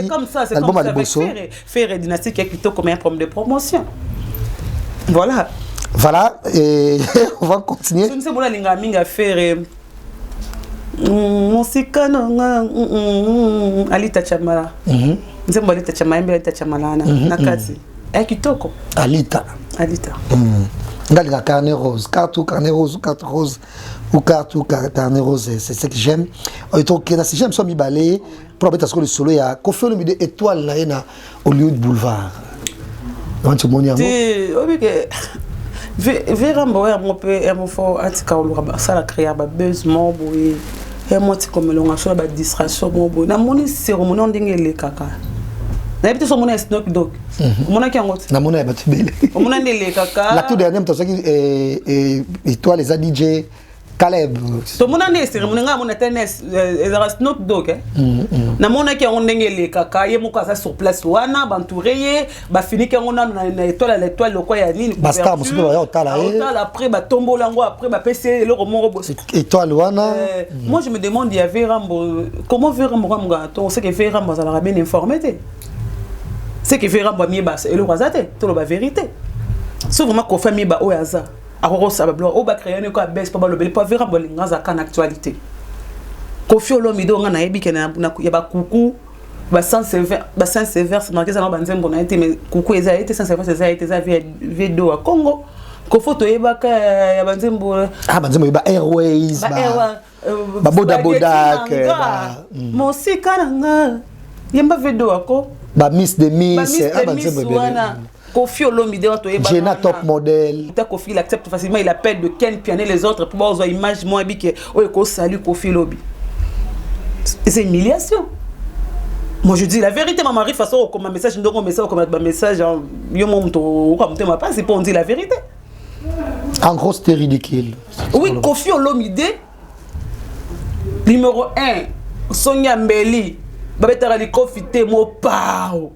comme ça, c'est comme ça. Faire Dynastie qui est plutôt comme un problème de promotion. Voilà. Voilà, et on va continuer. Je ne sais pas si je faire. Alita Chamala. Nzembo Alita Chamala, Alita Chamala na kazi. Kitoko. Alita. Dans la carne rose, carte rose, ou carte rose, c'est ce que j'aime. Et donc, si j'aime ça, mi balé, pour mettre le solo, il y a qu'on fait le milieu étoile là, au lieu de boulevard. Non, tu m'en Vérambo est mon peu, et mon fort, ça la créer un buzz, mon boy, et moi, tu comme l'on a fait la distraction, mon boy. N'a mon cérémonie, on dingue les caca. N'a pas mon Snoop Dogg. Mon a qui en n'a mon a battu belle. On a les caca. La tout dernière, tu sais et toi, les DJ. Caleb. To mona ne cérémonie nga mona tennis Snoop Dogg na mona ki on ndengele kaka ye muka sa sur place wana bantouré ba fini ki on na l'étoile lokwa ya nini basta musupe ba otala après ba tombo lango après ba PC le romo étoile wana. Moi je me demande il y avait Rambo comment veut Rambo on sait que fait Rambo ça l'a bien informé c'est que fait Rambo mi ba et le razate to la vérité sauf vraiment qu'on fait mi ba o yaza on va créer une baisse pour le pas vraiment en actualité. Kofi Olomide on a yebi ke na ya ba kuku ba Saint-Sévère c'est marqué ça na banzembo na été mais kuku eza été Saint-Sévère eza été za V2 à Congo ko photo yeba ka ya banzembo banzembo ba Airways ba boda mosika nanga yemba V2 ako ba Miss de Miss banzembo wana Kofi Olomide to yeba Jenna top model Kofi il accepte facilement il appelle de Ken Pianet les autres pour voir image moi bi que ko salut Kofi Lobi. C'est humiliation. Moi je dis la vérité, ma mari façon comme un message, comme un message, yo mon to comme te ma pas, c'est pour on dire la vérité. En gros c'était ridicule. Oui, Kofi Olomide numéro 1, Sonia Mbeli, babetara li Kofi te mo pao.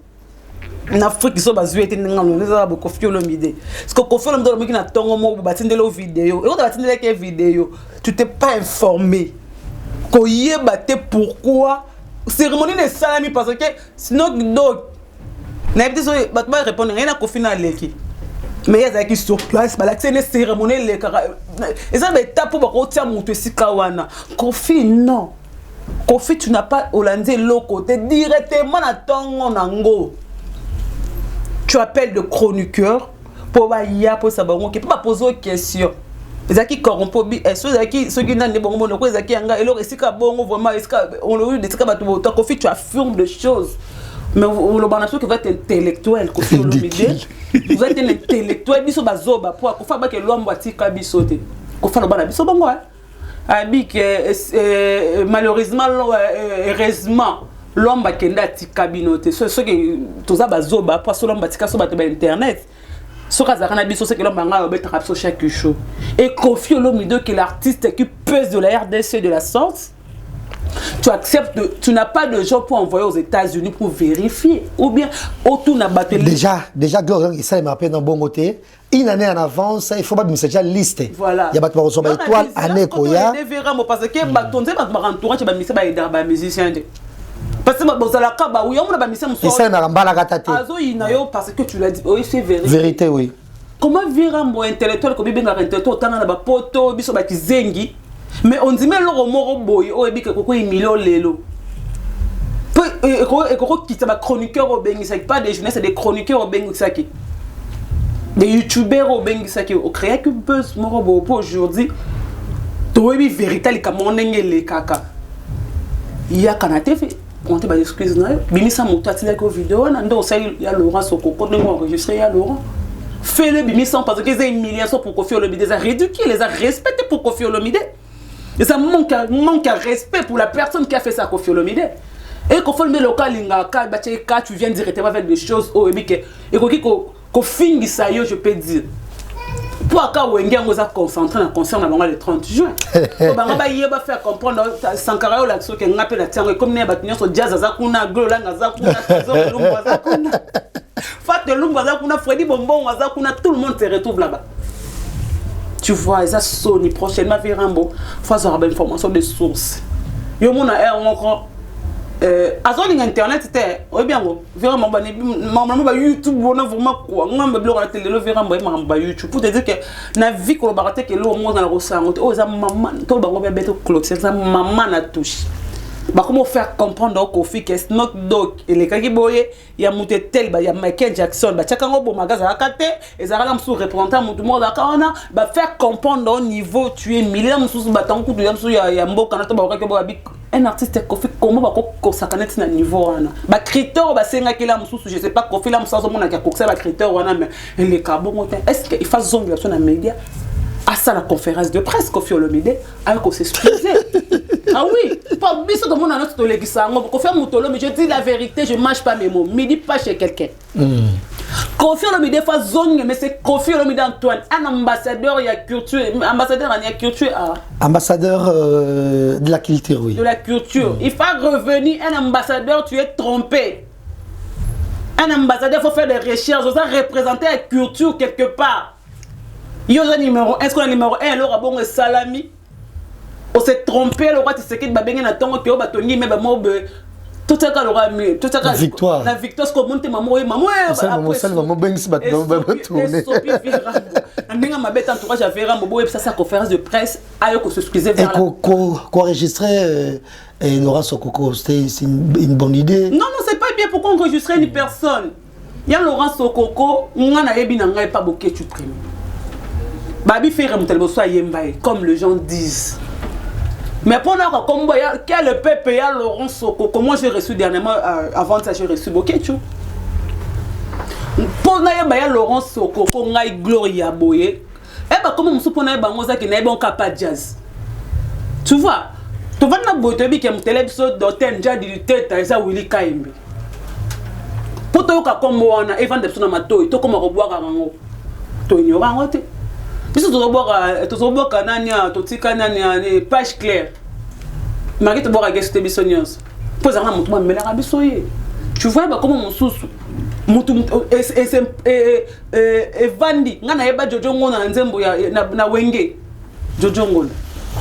En Afrique ils sont basés était ngalo les arabes Kofi Olomide. Parce que Kofi Olomide qui na tongo mo batindelo vidéo. Et on batindelo ke vidéo, tu t'es pas informé. Koye batte pourquoi cérémonie de salami parce que sinon donc n'habite so batba répondre rien à Kofi na leki mais il y a qui sur place bala c'est une cérémonie les et ça étape pour ko tia mutu sika wana Kofi non Kofi tu n'as pas hollandais loko te directement na tongo nango tu appelles de chroniqueur pour ba ya pour ça bango qui pas poser question ezaki corrompo bi ceux qui n'ont pas bongo ko ezaki anga elo esika bongo vraiment esika on le dit esika batu to Kofi tu affirmes des choses mais le banaso qui va être intellectuel Kofi Olomide vous êtes un intellectuel biso bazoba pour ko fa ba ke lombo atika biso te ko fa lo bana biso bongo abi que malheureusement heureusement lomba kenda atika binote ceux qui toza bazoba pour so lomba atika so bato ba internet. Ce c'est que l'homme a chaque chose. Et Kofi Olomide qui est l'artiste qui pèse de la RDC de la sorte, tu acceptes, tu n'as pas de gens pour envoyer aux États-Unis pour vérifier. Ou bien, autour n'a battu. Déjà, Gloria, ça m'a appelé dans bon côté. Une année en avance, il faut pas me déjà liste. Voilà. Il y a pas de recevoir étoile, année Koya. Parce que, entourage, c'est musicien. Parce que oui, on a mis ça parce que tu l'as dit, oui, c'est vérité. Vérité, oui. Comment vivre un bon intellectuel comme bien intellectuel autant dans la poto biso ba kizengi mais on dit mais le moro boy o ebi que koko imilo lelo. Et koko qui ça chroniqueur au bengi ça pas des journalistes c'est des chroniqueurs au bengi ça qui des youtubeurs au bengi ça qui au créer que buzz moro bo pour aujourd'hui. To ebi vérité li comme on ngele kaka. Il y a Canada TV. On te excuse na bimi sa moto atila ko vidéo na ndo ça ya Laurent Sokoko de enregistrer ya Laurent fait le bimi sans parce que c'est une humiliation pour Kofi Olomide les a réduqués les a respectés pour Kofi Olomide et ça manque à respect pour la personne qui a fait ça à Kofi Olomide et Kofi Olomide local linga ka bache ka tu viens directement avec des choses au ebike et ko fingi ça yo je peux dire pour aka wenge ngoza concentrer na concert na bango le 30 juin to bango ba yeba faire comprendre Sankara la so ke ngape na tiango comme ne batunyo so jazz za kuna glola ngaza kuna zo lumba za kuna fat de lumba za kuna Freddy Bonbon za kuna tout le monde se retrouve là-bas tu vois ça Sony prochainement Virambo faut avoir une information de source yo mona encore azoni internet c'était bien vraiment ba YouTube on a vraiment quoi ngamba blog la télé le vraiment ba YouTube pour te dire que na vie ko barate que lo mo na la rosango o za maman to bango be beto clock c'est ça maman na touche ba comment faire comprendre au Kofi que Snoop Dogg et les kaki boye ya mutetel ba ya Michael Jackson ba chakango bo magaza akate ezara msu représentant mutu mo da kana ba faire comprendre au niveau tu es milliard msu ba tanku du msu ya mboka na to ba ka bo abi un artiste Kofi comment va ko sakana na niveau wana ba critère ba senga kila msu je sais pas Kofi la msu so mona ka koksa ba critère wana mais les kabongo est-ce qu'il fasse zongla sur les médias à ça la conférence de presse Kofi Olomide avec qu'on s'excuser. Ah oui, pas biso comme on a notre collègue ça on peut faire mutolo mais je dis la vérité, je mange pas mes mots, me dis pas chez quelqu'un. Kofi Olomide fait zone mais c'est Kofi Olomide Antoine, un ambassadeur il y a culture, ambassadeur en culture ambassadeur de la culture oui. De la culture. Il faut revenir un ambassadeur, tu es trompé. Un ambassadeur faut faire des recherches, ça représenter la culture quelque part. Il y a un numéro 1, est-ce qu'on a numéro 1 alors bon salami on s'est trompé le roi Tshisekedi ba benga na tongo ke o batongi me ba mobe Tout ça, la victoire. La victoire, c'est comme monter maman. Ça, maman, ben, c'est pas tourner. Sa conférence de presse, ailleurs qu'on s'excusait vers qu'enregistrer Laurent Sokoko, c'est une bonne idée. Non, c'est pas bien. Pourquoi enregistrer une personne? Il y a Laurent Sokoko, on a eu pas beaucoup de prime. Babi fait comme les gens disent. Mais pendant comme quel peuple y a Laurent Sokoko, moi j'ai reçu dernièrement, avant ça j'ai reçu Boketu. Pendant y a Laurent Sokoko, on a Gloria Boye. Eh ben comment on suppose que on a un capable jazz. Tu vois, tu vas na boîte bi qui est télévision d'hôtel déjà du tête ça Willy Kaimbe. Pour toi comme on a Evan de sona mato, to comme reboire à rango. To ignorant ote. Biso to boire kanania, to tika nania page claire. Marie to boire guest bisonios. Poza na mutu mbela rabisoye. Tu vois bah comment mon sousou. Mutu Vandi ngana yeba Jojo ngona nzembo na wenge Jojo ngona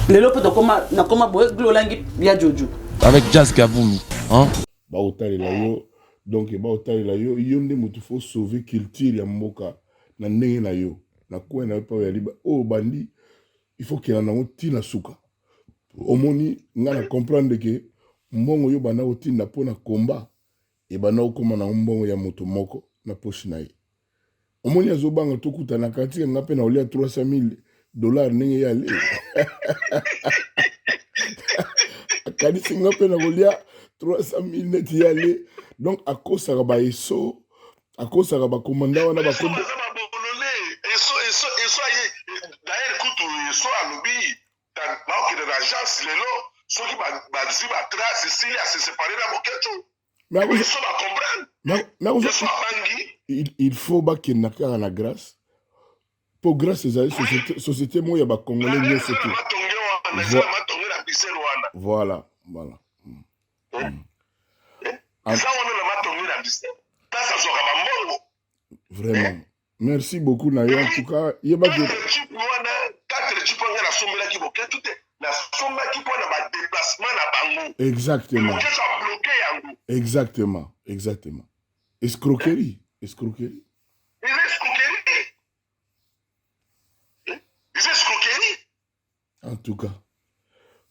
lelo poto koma boye glolangi ya Jojo avec Jazz Kaboulou hein ba otali la yo donc ba otali la yo yonde mutu faut sauver culture ya mboka na ndenge na yo na ko na pa ya liba o bandi il faut qu'il en a tina suka omoni ngana comprendre que mbongo yo bana otina pona combat et bana okoma na mbongo ya moto moko na poche na ye omoni azobanga tokuta na kati nga pe na olia $300,000 nenge ya le akadi singa pe na olia $300,000 net ya le donc akosaka ba eso akosaka ba komanda wana ba kombo eso d'ailleurs kutu eso alobi ba okide na agence lelo soki ba zi ba trace Cecilia se séparer na Boketu. Il faut que la grâce. Pour grâce à société, moi, il y a des Congolais. Voilà. Vraiment. Merci beaucoup, Naya. En tout cas, il y a des... Exactement. Escroquerie. En tout cas.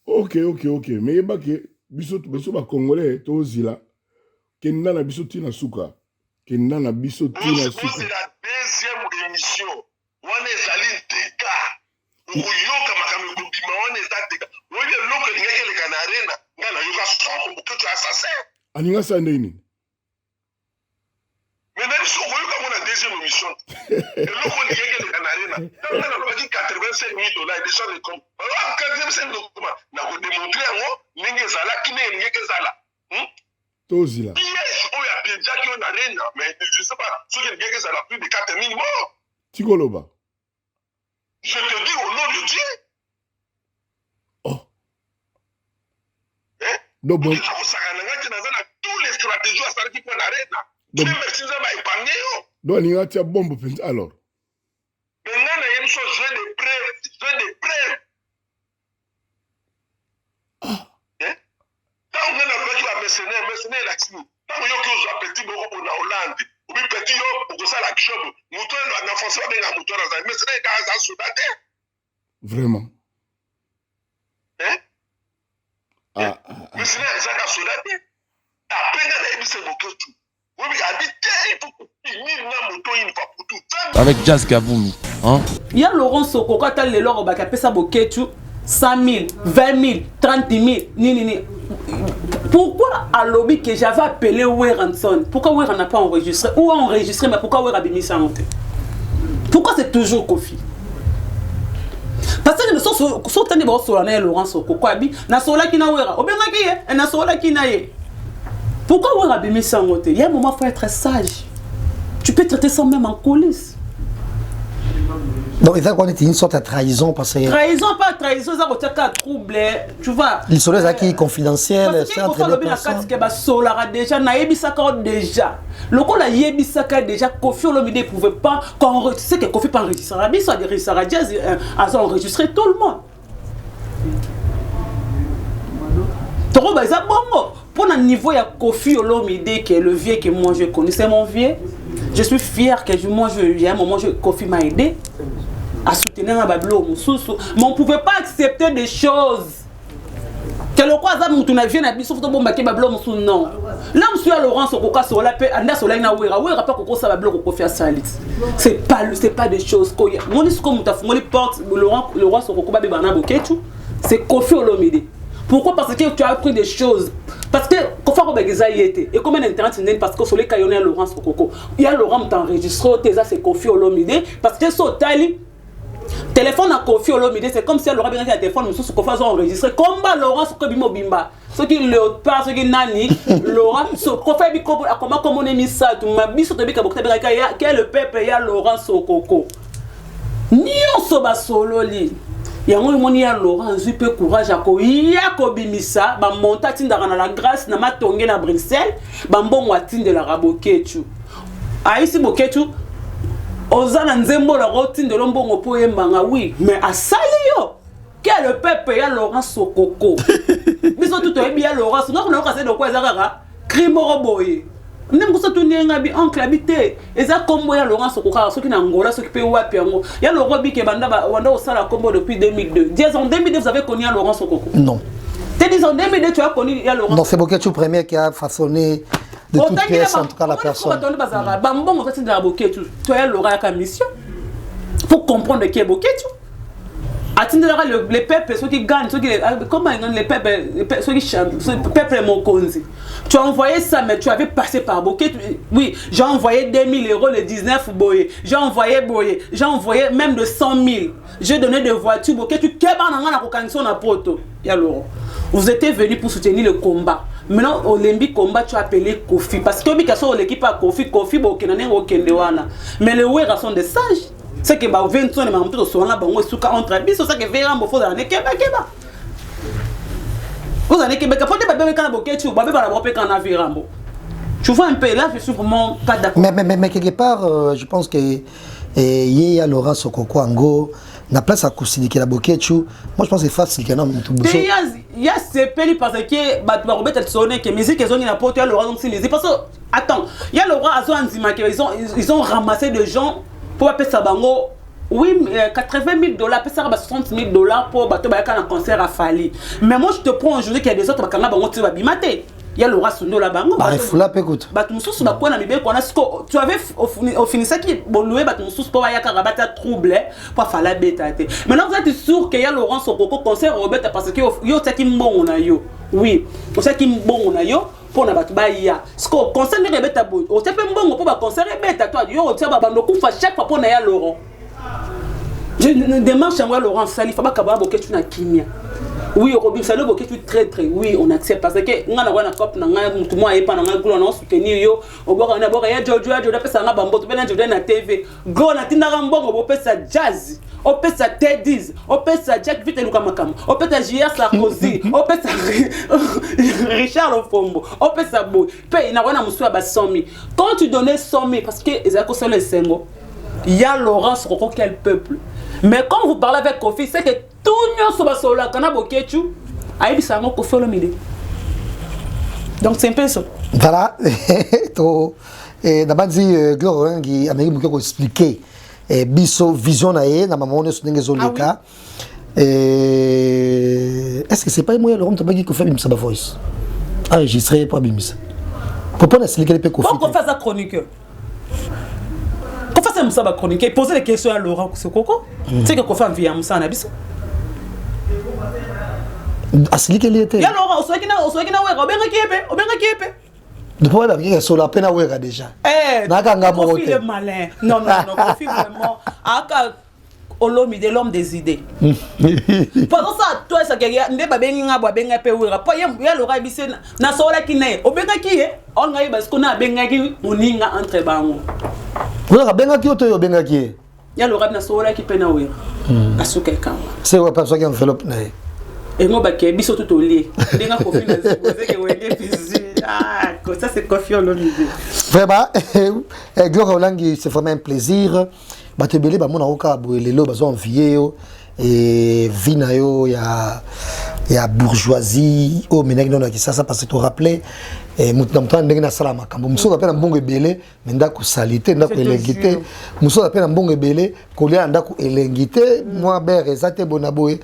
Ok. Mais il y a des Congolais, tous là, qui n'ont pas de souka. C'est la deuxième émission. On est allé de Aninga Sandeni. Mais même si on voit la deuxième émission, le loco n'y a que le Canarena. On a dit $85,000 déjà les comptes. Alors, $85,000, on a démontré à moi, Ningezala, qui n'est Ningezala. Tozila. Qui est-ce qu'on a bien déjà qui on a rien, mais je ne sais pas, ceux qui ont Ningezala plus de 4,000 morts. Tigoloba. Je te dis au nom de Dieu. Oh. Hein? Donc, bon. Tous les stratégies à ça qui prennent l'arène. Donc, il y a une bombe alors. Maintenant, il y a une chose, j'ai des preuves. Hein? Tant qu'on a pas qui va mercenaire là-dessus. Tant qu'on a petit beaucoup pour la Hollande. Ou bien petit yo pour ça la chambre. Mouton na français pas bien mouton dans mercenaire dans un soudaté. Vraiment. Hein? Mercenaire ça dans soudaté. À peine là il se bloque tout. Avec Jazz Kaboulou, hein? Il y a Laurent Sokoko, quand il est là, il a fait Boketu, 100,000, 20,000, 30,000, ni. Pourquoi à lobby que j'avais appelé Weranson? Pourquoi Weran n'a pas enregistré? Ou a enregistré, mais pourquoi Weran a mis ça en tête? Pourquoi c'est toujours Kofi? Parce que nous sommes sur Laurent Sokoko, na sola qui na Wera, obenga qui na sola qui na ye. Pourquoi on a mis ça en côté? Il y a un moment, il faut être sage. Tu peux traiter ça même en coulisses. Donc, il faut qu'on ait une sorte de trahison. Trahison, pas trahison, ça va être troublé. Tu vois. Les soleils qui sont confidentiels, c'est entre les personnes. Déjà, déjà. Le coup, la Yébisaka déjà, Kofi Olomide ne pouvait pas. Quand tu sais que Kofi pas enregistré, Sarah Jazz a enregistré tout le monde. Tu vois, c'est bon. pour le niveau, il y a Kofi Olomide, qui est le vieux que moi je connais. C'est mon vieux. Je suis fier que moi, il y a un moment, Kofi m'a aidé à soutenir un bablo. Mais on ne pouvait pas accepter des choses. Quel quoi ça nous tourne bien à biso photo bomba ke bablo musu non. Là monsieur Laurent Sokoka sur la paix anda sur la ina wera pas koko ça bablo koko faire salit. C'est pas des choses ko mon discours mutafu mon porte Laurent Sokoka ba bana boketu, c'est Kofi Olomide. Pourquoi? Parce que tu as appris des choses. Parce que Kofi Olomide était et comme un internet parce que sur les kayonné Laurent Sokoka. Il y a Laurent t'enregistré c'est Kofi Olomide parce que so tali téléphone à Kofi Olomide, c'est comme si elle aurait bien un téléphone, mais sous Kofi a enregistré. Combat Laurent Sokobimo Bimba. Ceux qui le pas, ceux qui nani, Laurent Kofi comment on a mis ça, tout ma biso de Bika Bokta quel le peuple ya Laurent Sokoko. Nion soba solo li. Yango moni ya Laurent Zupe courage à ko ya ko bimisa, ba monta tinda na la grâce na matonge na Bruxelles, ba mbongo atinde la raboketu. Aïsi boketu. Ozana nzembo la routine de l'ombongo po yembanga oui mais à salio quel le peuple ya Laurent Sokoko biso tout est bien Laurent Sokoko na okase de quoi ezaka crime roboye ndem ko to nenga bi oncle habité eza kombo ya Laurent Sokoko soki na Angola soki pe wapi yango ya Laurent bi ke banda wanda osala kombo depuis 2002 dis en 2002 vous avez connu Laurent Sokoko non t'es dis en 2002 tu as connu Laurent non c'est Boketu premier qui a façonné de toute pièce, en tout cas la personne. Tu as l'aura comme mission pour comprendre qui est Boketu. Attendez les peuples, ceux qui gagnent, ceux qui comment ils gagnent les peuples, ceux qui chantent, les peuples Mokonzi. Tu as envoyé ça, mais tu avais passé par Boketu. Oui, j'ai envoyé 2000 € le 19 Boye. J'ai envoyé Boye. J'ai envoyé même de 100 000. J'ai donné des voitures Boketu. Vous étiez venus pour soutenir le combat. Maintenant, au Lembi combat, tu as appelé Kofi. Parce que l'équipe a Kofi, mais les Ouera sont des sages. C'est que 20 ans, les mamans sont là, entre bis, c'est ça que Véran, il faut aller Keba. Vous allez Québec, il faut tu vois un peu là, je suis vraiment pas d'accord. Mais quelque part, je pense que il y a Laurent Sokoko Ango. Na place à Koussidiki la Boketu, moi je pense que c'est facile qu'il y a un tout beau. Il y a ces pays parce que bah Robert elle sonne que musique ils ont une apporté à Laurent donc c'est parce que attends, il y a Laurent Azo Anzima ils ont ramassé des gens pour appeler ça bango. Oui, 80 000 $, ça va 60 000 $ pour bateau un concert à Fali. Mais moi je te prends aujourd'hui qu'il y a des autres bakanga bango tu vas bimater. Il y a Laura Sundo là bango. Bah fula écoute. Bah tout sous ba quoi na bibe qu'on a tu avais au finissant qui bon louer bah tout sous pour ya karabata trouble pour faire la bête. Maintenant vous êtes sûr qu'il y a Laurent Sokoko concert Robert parce que yo taki mbongo na yo. Oui, on sait qui mbongo na yo pour na batu ba ya. Ce que concert ne bête boy. On sait pas mbongo pour ba concert bête toi yo tu ba bando kufa chaque fois pour na ya Laurent. Je démarche à moi Laurent Sali fa ba kaba Boketu na kimia. Oui, Robin Salo Boketu très oui, on accepte parce que on a na cop na mutu mo ayepa na ngula na soutenir yo oboka na boka ya Jojo pesa nga bambo to bena Jojo na TV go na tinda mbongo bo pesa jazz o pesa Teddy's o pesa Jack Vite Luka Makam o pesa JR Sarkozy o pesa Richard Ofombo o pesa Boy pe na wana musu ba 100 000 quand tu donnais 100 000 parce que ezako solo les sengo il y a Laurent Sokoko quel peuple. Mais quand vous parlez avec Kofi, c'est que tout le monde soit sur la canne Boketu, aïe ça va Kofi Olomide. Donc c'est un peu ça. Voilà. D'abord dit Gloire qui a même expliqué biso vision nae na maman on est sur ngezoleka. Est-ce que c'est pas moi Laurent Tabagi qui fait bimisa ba voice? Enregistré pour bimisa. Pourquoi expliquer les Kofi? Pourquoi faire sa chronique? C'est Moussa chronique poser des questions à Laurent Sokoko. C'est que Kofi envie à Moussa na biso. Asili qu'elle était. Ya Laurent osokina wera obenga kipe. Depuis là il sur la peine à wera déjà. Na kanga Kofi est malin. Non Kofi vraiment aka Olomide l'homme des idées. Pendant ça toi ça que ndé ba benga bo benga pe wera. Pa ya Laurent bise na sola kine obenga kiye on ngai parce qu'on a benga ki moninga entre bango. Vous avez bien qui auto bien qui il y a le rab na sola qui pena oui asuka kama c'est ouais personne qui enveloppe na et moi ba ke biso tout au lit ndinga Kofi na poser que wenge pisi ça c'est Kofi Olomide vraiment Gloire Olangi c'est vraiment un plaisir batebele ba mona oka bo lelo bazo envier et vina yo ya il y a bourgeoisie au ménage non qui ça parce que tu rappelais et mutamtan ndenge sala makambo muso appelle mbongo ebele menda ko salité nda ko elengité muso appelle mbongo ebele ko lia nda ko elengité moi ber ezate bonaboye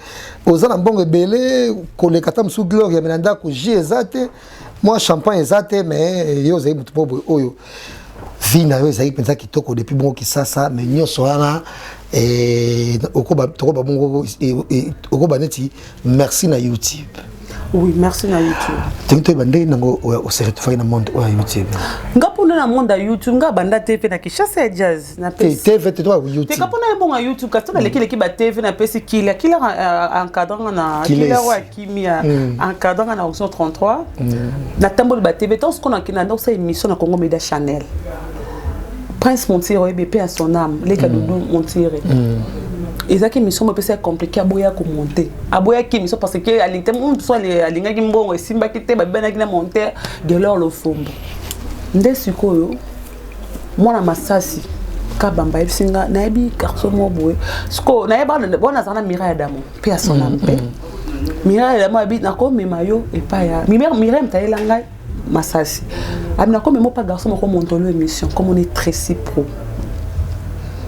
ozana mbongo ebele ko le kata muso gloire menda ko ji ezate moi champagne ezate mais yo zai mutu bobo oyo vina yo zai pensa kitoko depuis bongo ki ça mais nyoso wana merci na YouTube. Oui, merci na YouTube. Tu bandé nango au certifié na monde au YouTube. Ngapona na monde YouTube nga banda TV na Kishasa jazz na PC. TV te toi YouTube. Te kapona bon à YouTube ka tona leki ba TV na PC kila encadrant na kila wa kimia encadrant na option 33 na tambol ba TV tant ce qu'on a kina dans cette émission na Congo Media Channel. Prince Montiro et BP à son âme, les Kadoudou Montiro. Et ça qui me semble compliqué à boya comme monter. À boya qui me semble parce que à l'internet, soit les alinga qui m'ont simba qui te ben qui monter de leur le fond. Ndé suko moi na masasi kabamba singa na ebi karso mo boye. Sko na eba bona zana mira d'amo, pe à son âme. Mira d'amo habite na ko memayo et pas ya. Mira mtaelanga Massasi. Amina comme moi pas garçon comme monter l'émission comme on est très pro.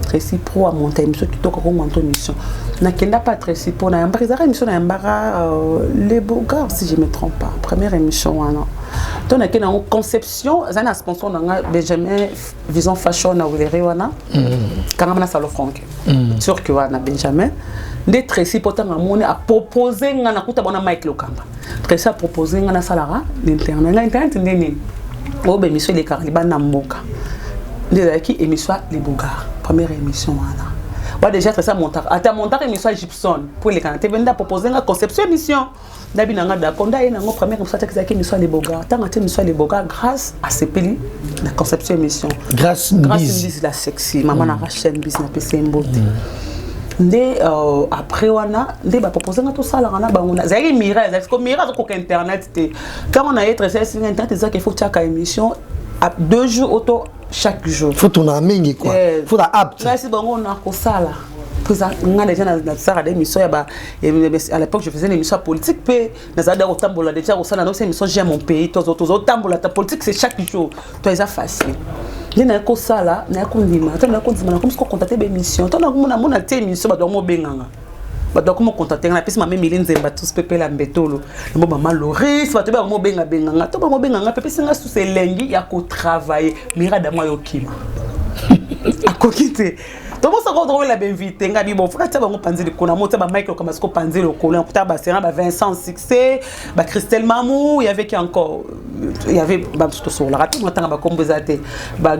Très pro à monter émission qui toque comme monter émission. Na kenda pas très pro na mbara émission na mbara les beaux gars si je me trompe pas. Première émission wana. Donc na kena conception za na sponsor na Benjamin Vision Fashion na Wilere wana. Quand na Salo Franck. Sûr que wana Benjamin des Tracy pourtant amone a proposé ngana kuta bona Mike Lokamba. Tracy a proposé ngana salara l'internet ndeni. Oh ben monsieur les Caraïbes na mboka. Déjà qui émission les Bougars. Première émission wana. Wa déjà Tracy montar. Ata montar émission Gibson pour les Canadiens venda proposer nga conception émission. Dabi nanga da konda ina ngo première émission qui émission les Bougars. Tant que émission les Bougars grâce à ces pays la conception émission. Grâce la sexy maman na Rachel bis na PC mbote. Ndé après wana ndé ba proposer tout ça là na bangona zaki mira zaki ko mira ko internet té quand on a être sur internet ça qu'il faut chaque émission à 2 jours auto chaque jour faut ton mingi quoi faut la apte merci bango na ko sala pour ça on a déjà na ça des émissions à l'époque je faisais une émission politique pe na ça da otambola déjà au sala na cette émission j'aime mon pays tous otambola ta politique c'est chaque jour toi ça facile. Je n'ai pas ça là, je n'ai pas dit, je n'ai pas dit, comme si on contactait des missions. Je n'ai pas dit, je n'ai pas dit, je n'ai pas dit, je n'ai pas dit, je n'ai pas dit, je n'ai pas dit, je n'ai pas dit, je n'ai pas dit, je n'ai pas dit, je n'ai pas dit, je n'ai pas dit, tout le monde s'est invité. Il faut que tu panzi le colon, tu as Michael comme ça panzi le colon, tu as Vincent Succès, Christelle Mamou, il y avait qui encore, il y avait tout sur la radio, on a composé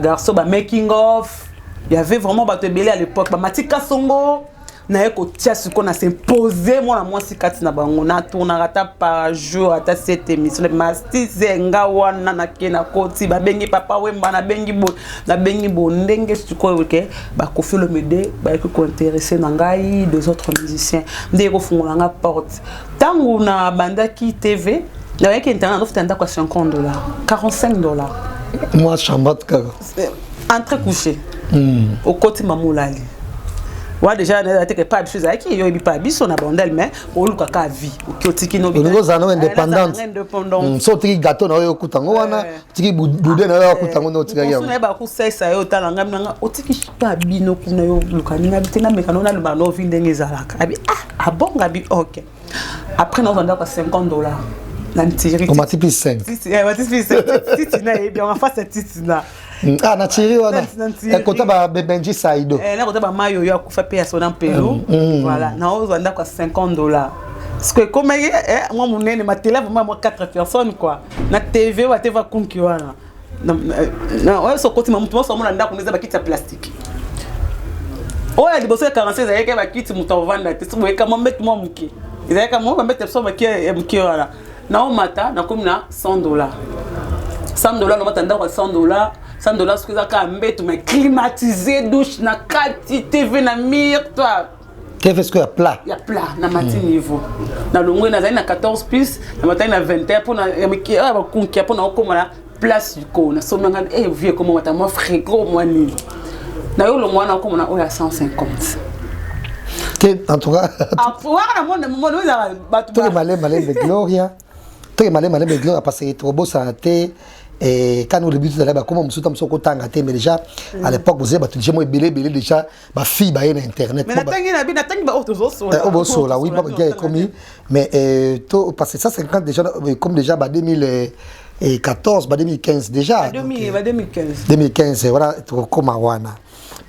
garçon, making of, il y avait vraiment battu belé à l'époque, Matika Songo. Na eko tia ce qu'on a s'imposé moi si kati na bango na tourna rata par jour ata cette émission le mastize nga wana na kena koti ba bengi papa wemba na bengi bo ndenge siko ke ba kofi le mede ba ko intéressé na ngai deux autres musiciens ndeko fungola nga porte tangu na bandaki TV na yake internet no futanda kwa $50 $45 moi chambre entrée coucher au côté mamulali. Ouais déjà n'était pas chose avec qui il pas biso na bondel mais au luka ka vie qui otiki no bi zano indépendante so tiki gâteau na yo kutango wana tiki boudé na yo kutango no tiki ya so na ba ku sesa yo tala ngam otiki pa bino kuna yo luka ninga bitena mekano na luba no vinde ngezalaka abi ah bonga bi OK après nous on a $50 na ntiri on multiplie 5 si tina et bien en face cette tina ah na tiri wana ekota ba Benji Saido na kota ba mayo yo akufa pe ya sona pelo voilà na ozanda kwa $50 parce que comme moi mon nene ma télé vraiment moi 4 personnes quoi na TV wa TV kunki wana na ouais so koti mamutu so mona ndako neza ba kiti ya plastique oya liboso 46 ayeke ba kiti mutavanda te so boyeka mo mettre mo muki izayeka mo ba mettre so ba ki muki wana na o mata na comme na $100 $100 no matanda kwa $100 $100 ce que ça a mis tout mais climatisé douche na kati TV na mire toi TV ce que ya plat na mati niveau na longo na zali na 14 plus na matani na 21 pour na miki ba kunki pour na okoma place du ko na somanga vieux comme mata mo frégro moi ni na yo longo na okoma na oya 150 En tout cas, tout le malin de Gloria. Tout le malin de Gloria parce que trop beau ça a été. Et quand nous le but de la comme on se tombe sur côté mais déjà à l'époque vous avez déjà moi belé déjà ma fille ba internet mais natangi ba auto là oui pas commis mais tout parce que ça 50 déjà comme déjà ba 2014 ba 2015 déjà 2015 voilà comme wana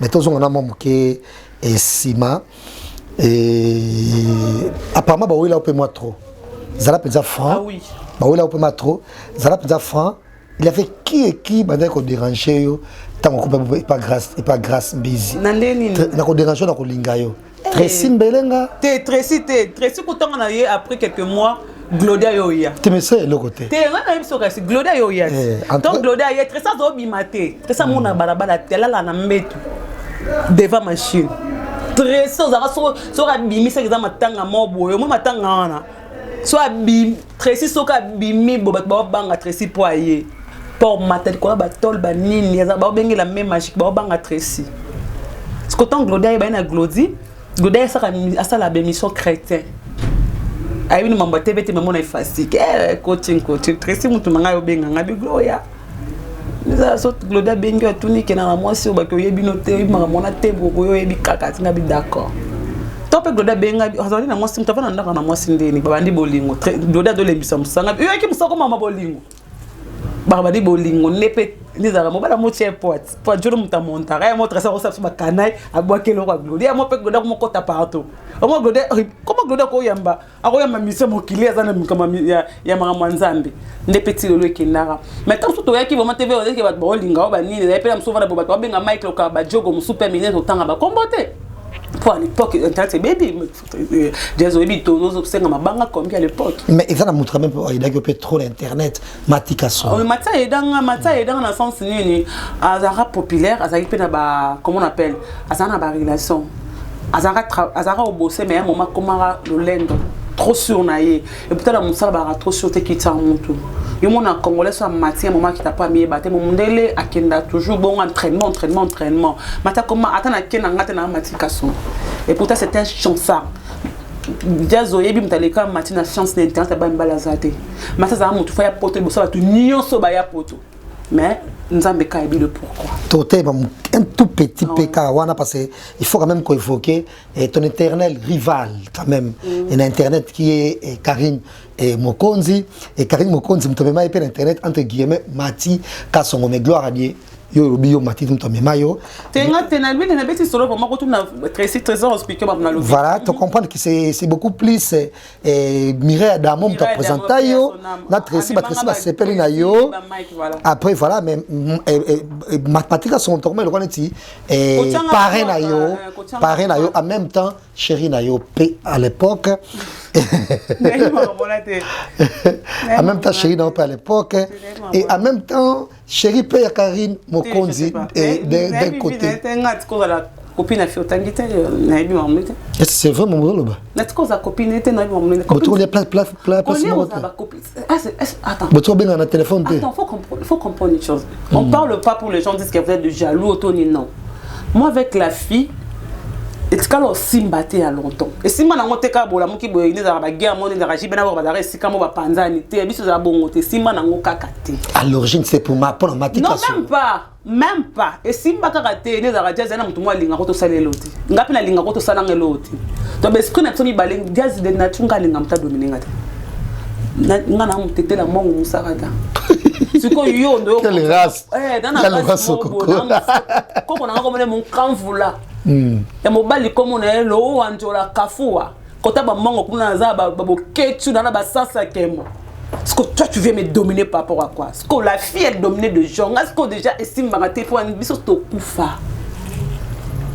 mais tous on a mon que Sima et apparemment ba oui là on peut moi trop zala peut franc ah oui ba oui là on peut moi trop zala peut franc. Il a fait qui bandait qu'on dérangeait yo tant qu'on coupe pas grâce busy na ko déranger na ko linga yo Tracy Mbelenga Tracy quand on a eu après quelques mois Gloria yoya tu me sais le côté te nga na biso kasi Gloria yoya donc Gloria ya Tracy zo bimate Tracy mona balabala tela la na mbetu devant machine Tracy so bimisa examen matanga mobo mo matanga wana so bim Tracy soka bimi bo banga Tracy poyer pour matel ko ba tol ba nini ya ba bengi la même magique ba banga Tracy ce que tant Gloria ba na Glody Gloria ça a la émission chrétien ai une mambo TV te mamona ifasike coaching Tracy mutu manga yo benga ngabi Gloria nza so Gloria bengi atuni ke na mwasi ba ko yebi note manga mona te boko yo yebi kaka tinga bi d'accord top Gloria benga azali na mwasi mutava na ndaka na mwasi ndeni babandi bolingo Gloria do lembisa musanga yo ki musako mama bolingo babadi bolingo nepe nizaka mobala mo airport pour juro mutamonta ya mo trasa ko sa ba kanai abwake lo kwa Gloria mo pe Gloria mo kota partout mo Gloria comment Gloria ko yamba akoyamba mise mo kilia zana kama ya mama mwanzambi nepe tilo lo kinara mais quand tout yaki vraiment TV on dit que ba bolinga ba nini et puis am souvent ba benga Michael ka ba jogo mo super minute otanga ba kombote pour à l'époque internet baby désolé bito nous observons ma banga comme à l'époque mais ils en a montré même il a occupé trop l'internet matikaso oh mata et dans la sens nini azara populaire azara pe ba comment on appelle azara ba relation azara au bosser mais un moment comment le lendo trop sur naie et peut-être la musala ba trop sur te kita muntu yo mona congolais so matière moment qui t'a pas mis baté mon ndele akenda toujours bon entraînement mata comment atana kena ngata na matikaso et pourtant c'était un chansard jazo yebi mtaleka matina chance d'internet ba mbala zate mata za mutu fa ya poto bo so tu nyonso ba ya poto mais nzambe ka ebi le pourquoi toté un tout petit PK wana parce que il faut quand même évoquer ton éternel rival quand même un internet qui est Karine Mokonzi et Karine Mokonzi mtomema epé internet entre guillemets Mati Kasongo mais gloire à Dieu yo bio Mati mtomema yo tenga tenalbi na beti solo pour moi na Tracy trésor expliquer na le voilà tu comprends que c'est beaucoup plus Mireille Adamo mta présenter yo na Tracy ba sepeli na yo après voilà mais mathématiques sont tombées le connais-tu parrain na yo en même temps chéri na yo à l'époque en même temps chéri na à l'époque et en même temps chéri paye Karine Mokonzi d'un côté copine a fait autant de temps na ebi mamlete est-ce c'est vraiment bon là-bas na tiko za copine était na ebi mamlete copine les place attends mais tu bien dans le téléphone attends faut comprendre une chose on parle pas pour les gens disent que vous êtes de jaloux Tony non moi avec la fille et tu as simba te à longtemps et simba na ngote ka bola muki boye ni za ba guerre mo ni za jibe na ba dare sika mo ba panzani te biso za bongo te simba na ngokaka te à l'origine c'est pour la matikation non même pas et simba kaka te ni za jazz na mutu mo linga ko to salelo te ngapi na linga ko to sala ngelo te to be skuna toni bale jazz de na tunga linga mta dominer ngata nga na mutete la mongo musakata siko yo ndo quelle race dans la race koko na ngomele mon kanvula ya mobali komo na elo wanjola kafua kota ba mongo kuna za ba boketu na ba sasa kemo. Est-ce que toi tu veux me dominer par rapport à quoi? Est-ce que la fille est dominée de gens? Est-ce que déjà estime bagaté pour un biso to kufa?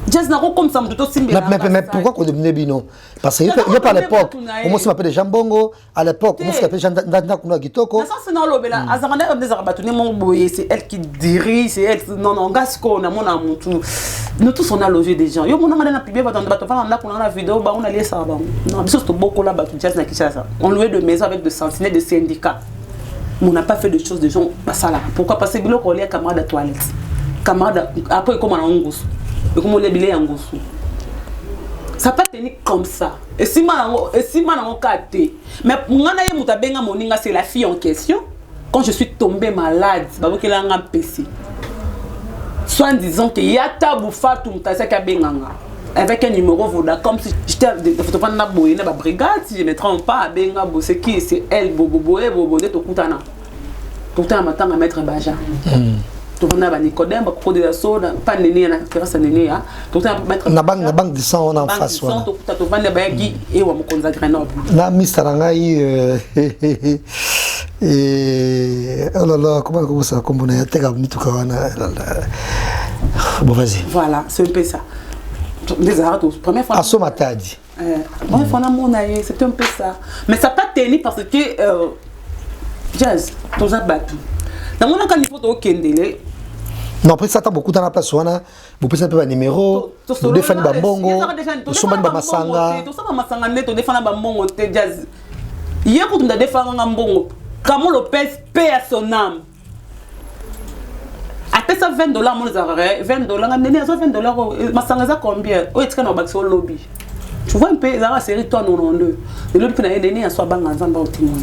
Jazz na comme ça me tout simba. Mais pourquoi qu'on domine bino? Parce que il y a pas à l'époque. On se m'appelle Jean Bongo à l'époque, on s'appelle Jean Dana Kuna Gitoko. Ça c'est dans l'obéla. Azarana des arabatouné mon boye, c'est elle qui dirige, c'est elle non gasco na mon amutu. Nous tous on a logé des gens. Yo mon na publié ba dans bateau on a pour la vidéo ba on allait ça ba. Non, biso to beaucoup là ba jazz na Kinshasa. On louait de maisons avec de sentinelles de syndicats. On n'a pas fait de choses de gens pas ça là. Pourquoi? Parce que bilo ko lié camarade à toilette. Camarade après comment on ngous. Et comment les billets en gossou. Ça peut tenir comme ça. Et si je suis mais c'est la fille en question. Quand je suis tombée malade, soit en disant qu'il y a tabou avec un numéro Vodacom, si j'étais dans la brigade, si je ne me trompe pas, c'est qui? C'est elle, Bobo, de Tokutana. Pourtant, je vais mettre Baja. Tu vas Nicodème, tu vas pas néné, na banque de sang on en face. Tu vas et on me consacre na Mistarangai oh là là, comment ça comme on a été comme tout bon vas-y. Voilà, c'est un peu ça. Les arrêts, première fois. À ce matin dit. Première fois c'est un peu ça. Mais ça pas tenir parce que Jazz, tout ça battu. Dans mon cas, il faut au Kendele. Non, après ça, t'as beaucoup dans la place. Vous pouvez un peu un numéro. Vous défendez Bambongo. Vous sommes dans Masanga. Tout ça, Masanga, vous défendez Bambongo. Jazz. Hier, quand vous défendez Bambongo, Camon Lopez paie à son âme. Après ça, $20, mon arrêt, $20, $20, Masanga, ça combien? Oh, est-ce qu'on a baxé au lobby? Tu vois un peu, ça va série toi, non, deux. Et l'autre, puis, il y a un soit bang en Zamba au témoin.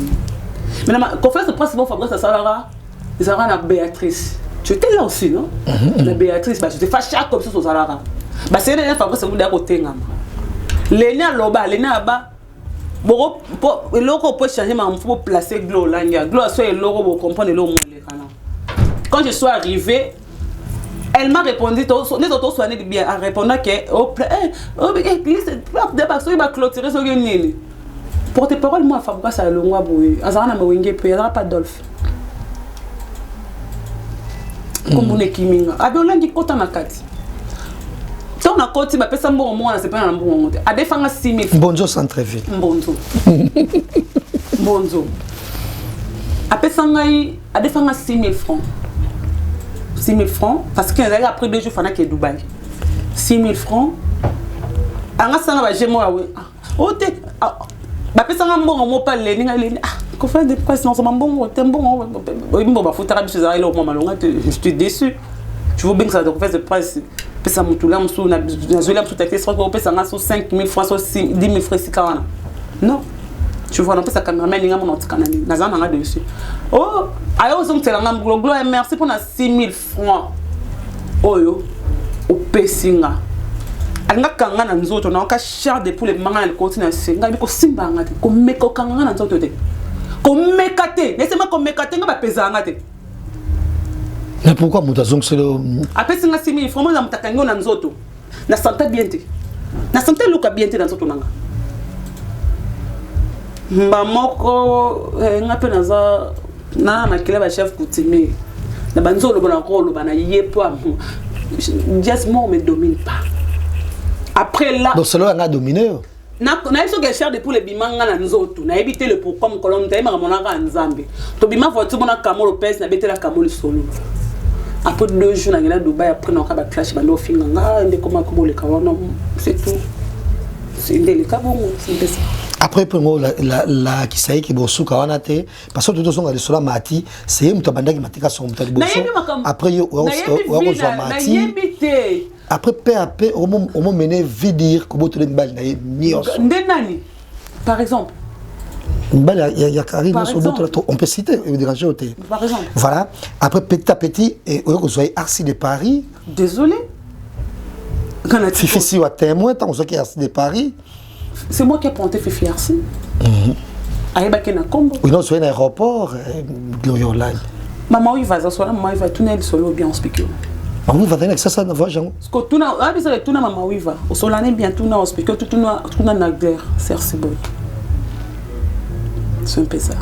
Mais la conférence de presse, Fabrice, ça sera la Béatrice. Tu étais là aussi, non? La Béatrice, je te fâche comme ça sur Salara. C'est la Fabrice, vous l'avez côté. Léna Loba, Léna Abba. Le logo peut changer, mais il faut placer Glo là. Glo a soit le logo pour comprendre le logo. Quand je suis arrivée, elle m'a répondu, les autres soignés bien, en répondant que, il va clôturer ce que porte-parole, moi, Fabrice, ça a le mois bouillé. Azana m'a wingé, puis il n'y a pas d'olf. Comme on est Kiminga. Abi on dit kota makati. Si on a côté, bah personne bon moi c'est pas un bon moment. A défendre 6 000. Bonzo centre-ville. Bonzo. Bonzo. A personne a défendre 6 000 francs. 6 000 francs parce que après 2 jours fana qui est Dubaï. 6 000 francs. Anga sanga ba jemo awe. O te ba personne bon mo pas le ninga le qu'on fait des presses non c'est bon t'es bon bon bah faut t'arrêter là au moment là je suis déçu tu veux bien que ça doit faire de presse puis ça me tout là sous na zola tout texte soit on peut ça sur 5 000 francs sur 10 000 francs si quand non tu vois on peut ça cameraman ninga mon autre canal na za na dessus oh ayo zo mtela ngam glo merci pour na 6 000 francs oyo au pesinga alinga kanga na nzoto na ka char de pour les manga le continent singa biko simba ngati ko meko kanga na nzoto te ko mekate laissez-moi ko mekate nga ba pesa ngati mais pourquoi mutazong selo après singa 6 000 francs na mutakango na nzoto na santé bien te na santé luka bien te na nzoto nanga mba moko ngape na za na makile ba chef coutumier na banzolo bona ko lo bana yepo amu just moi me domine pas. Après là, donc cela a dominé. Na iso que cher de pour les bimanga na nzoto na éviter le pourquoi mon colonne taïma monanga nzambe to bima voiture mona Camon Lopez na bete la Camon solo après 2 jours na ngela Dubaï après na ka ba clash bando finga ndé comment ko le kawana c'est tout c'est ndé le kabongo c'est ça. Après pour la qui sait qui bosu kawana te parce que tout son aller sur la mati c'est mutabanda qui matika son mutali bosu après yo mati après peu à peu au moment mené vidir comment tu les balles ndenani par exemple il y a Karine sur d'autres on peut citer déranger au thé par exemple voilà après petit à petit et vous soyez Arci de Paris désolé Fifi si wa témoin tant que Arci de Paris c'est moi qui ai ponté Fifi Arci aïba kena kombo oui non sur un aéroport Glorio Line maman il va s'asseoir maman il va tourner le solo bien expliquer. Maman va venir avec ça na voix Jean. Parce que tout na ah bisa tout na maman oui va. Au solane bien tout na expliquer tout na na guerre c'est bon. C'est un peu ça.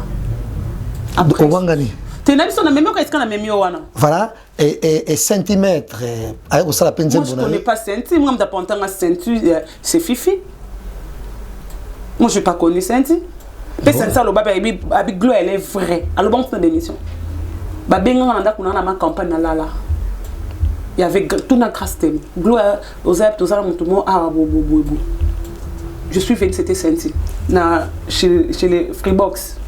Après Wangani. Tu n'as pas même que est-ce qu'on a même wana. Voilà et centimètres au ça la peine de bonheur. Moi je connais pas centimètres, moi m'apportant un centimètre c'est Fifi. Moi je pas connu centimètres. Mais ça le baba avec Glo elle est vraie. Alors bon c'est d'émission. Ba benga na kuna na ma campagne na la. Il y avait tout na grâce thème. Gloire aux airs, tout ça, mon ah, je suis venu, c'était senti. Chez les Freebox.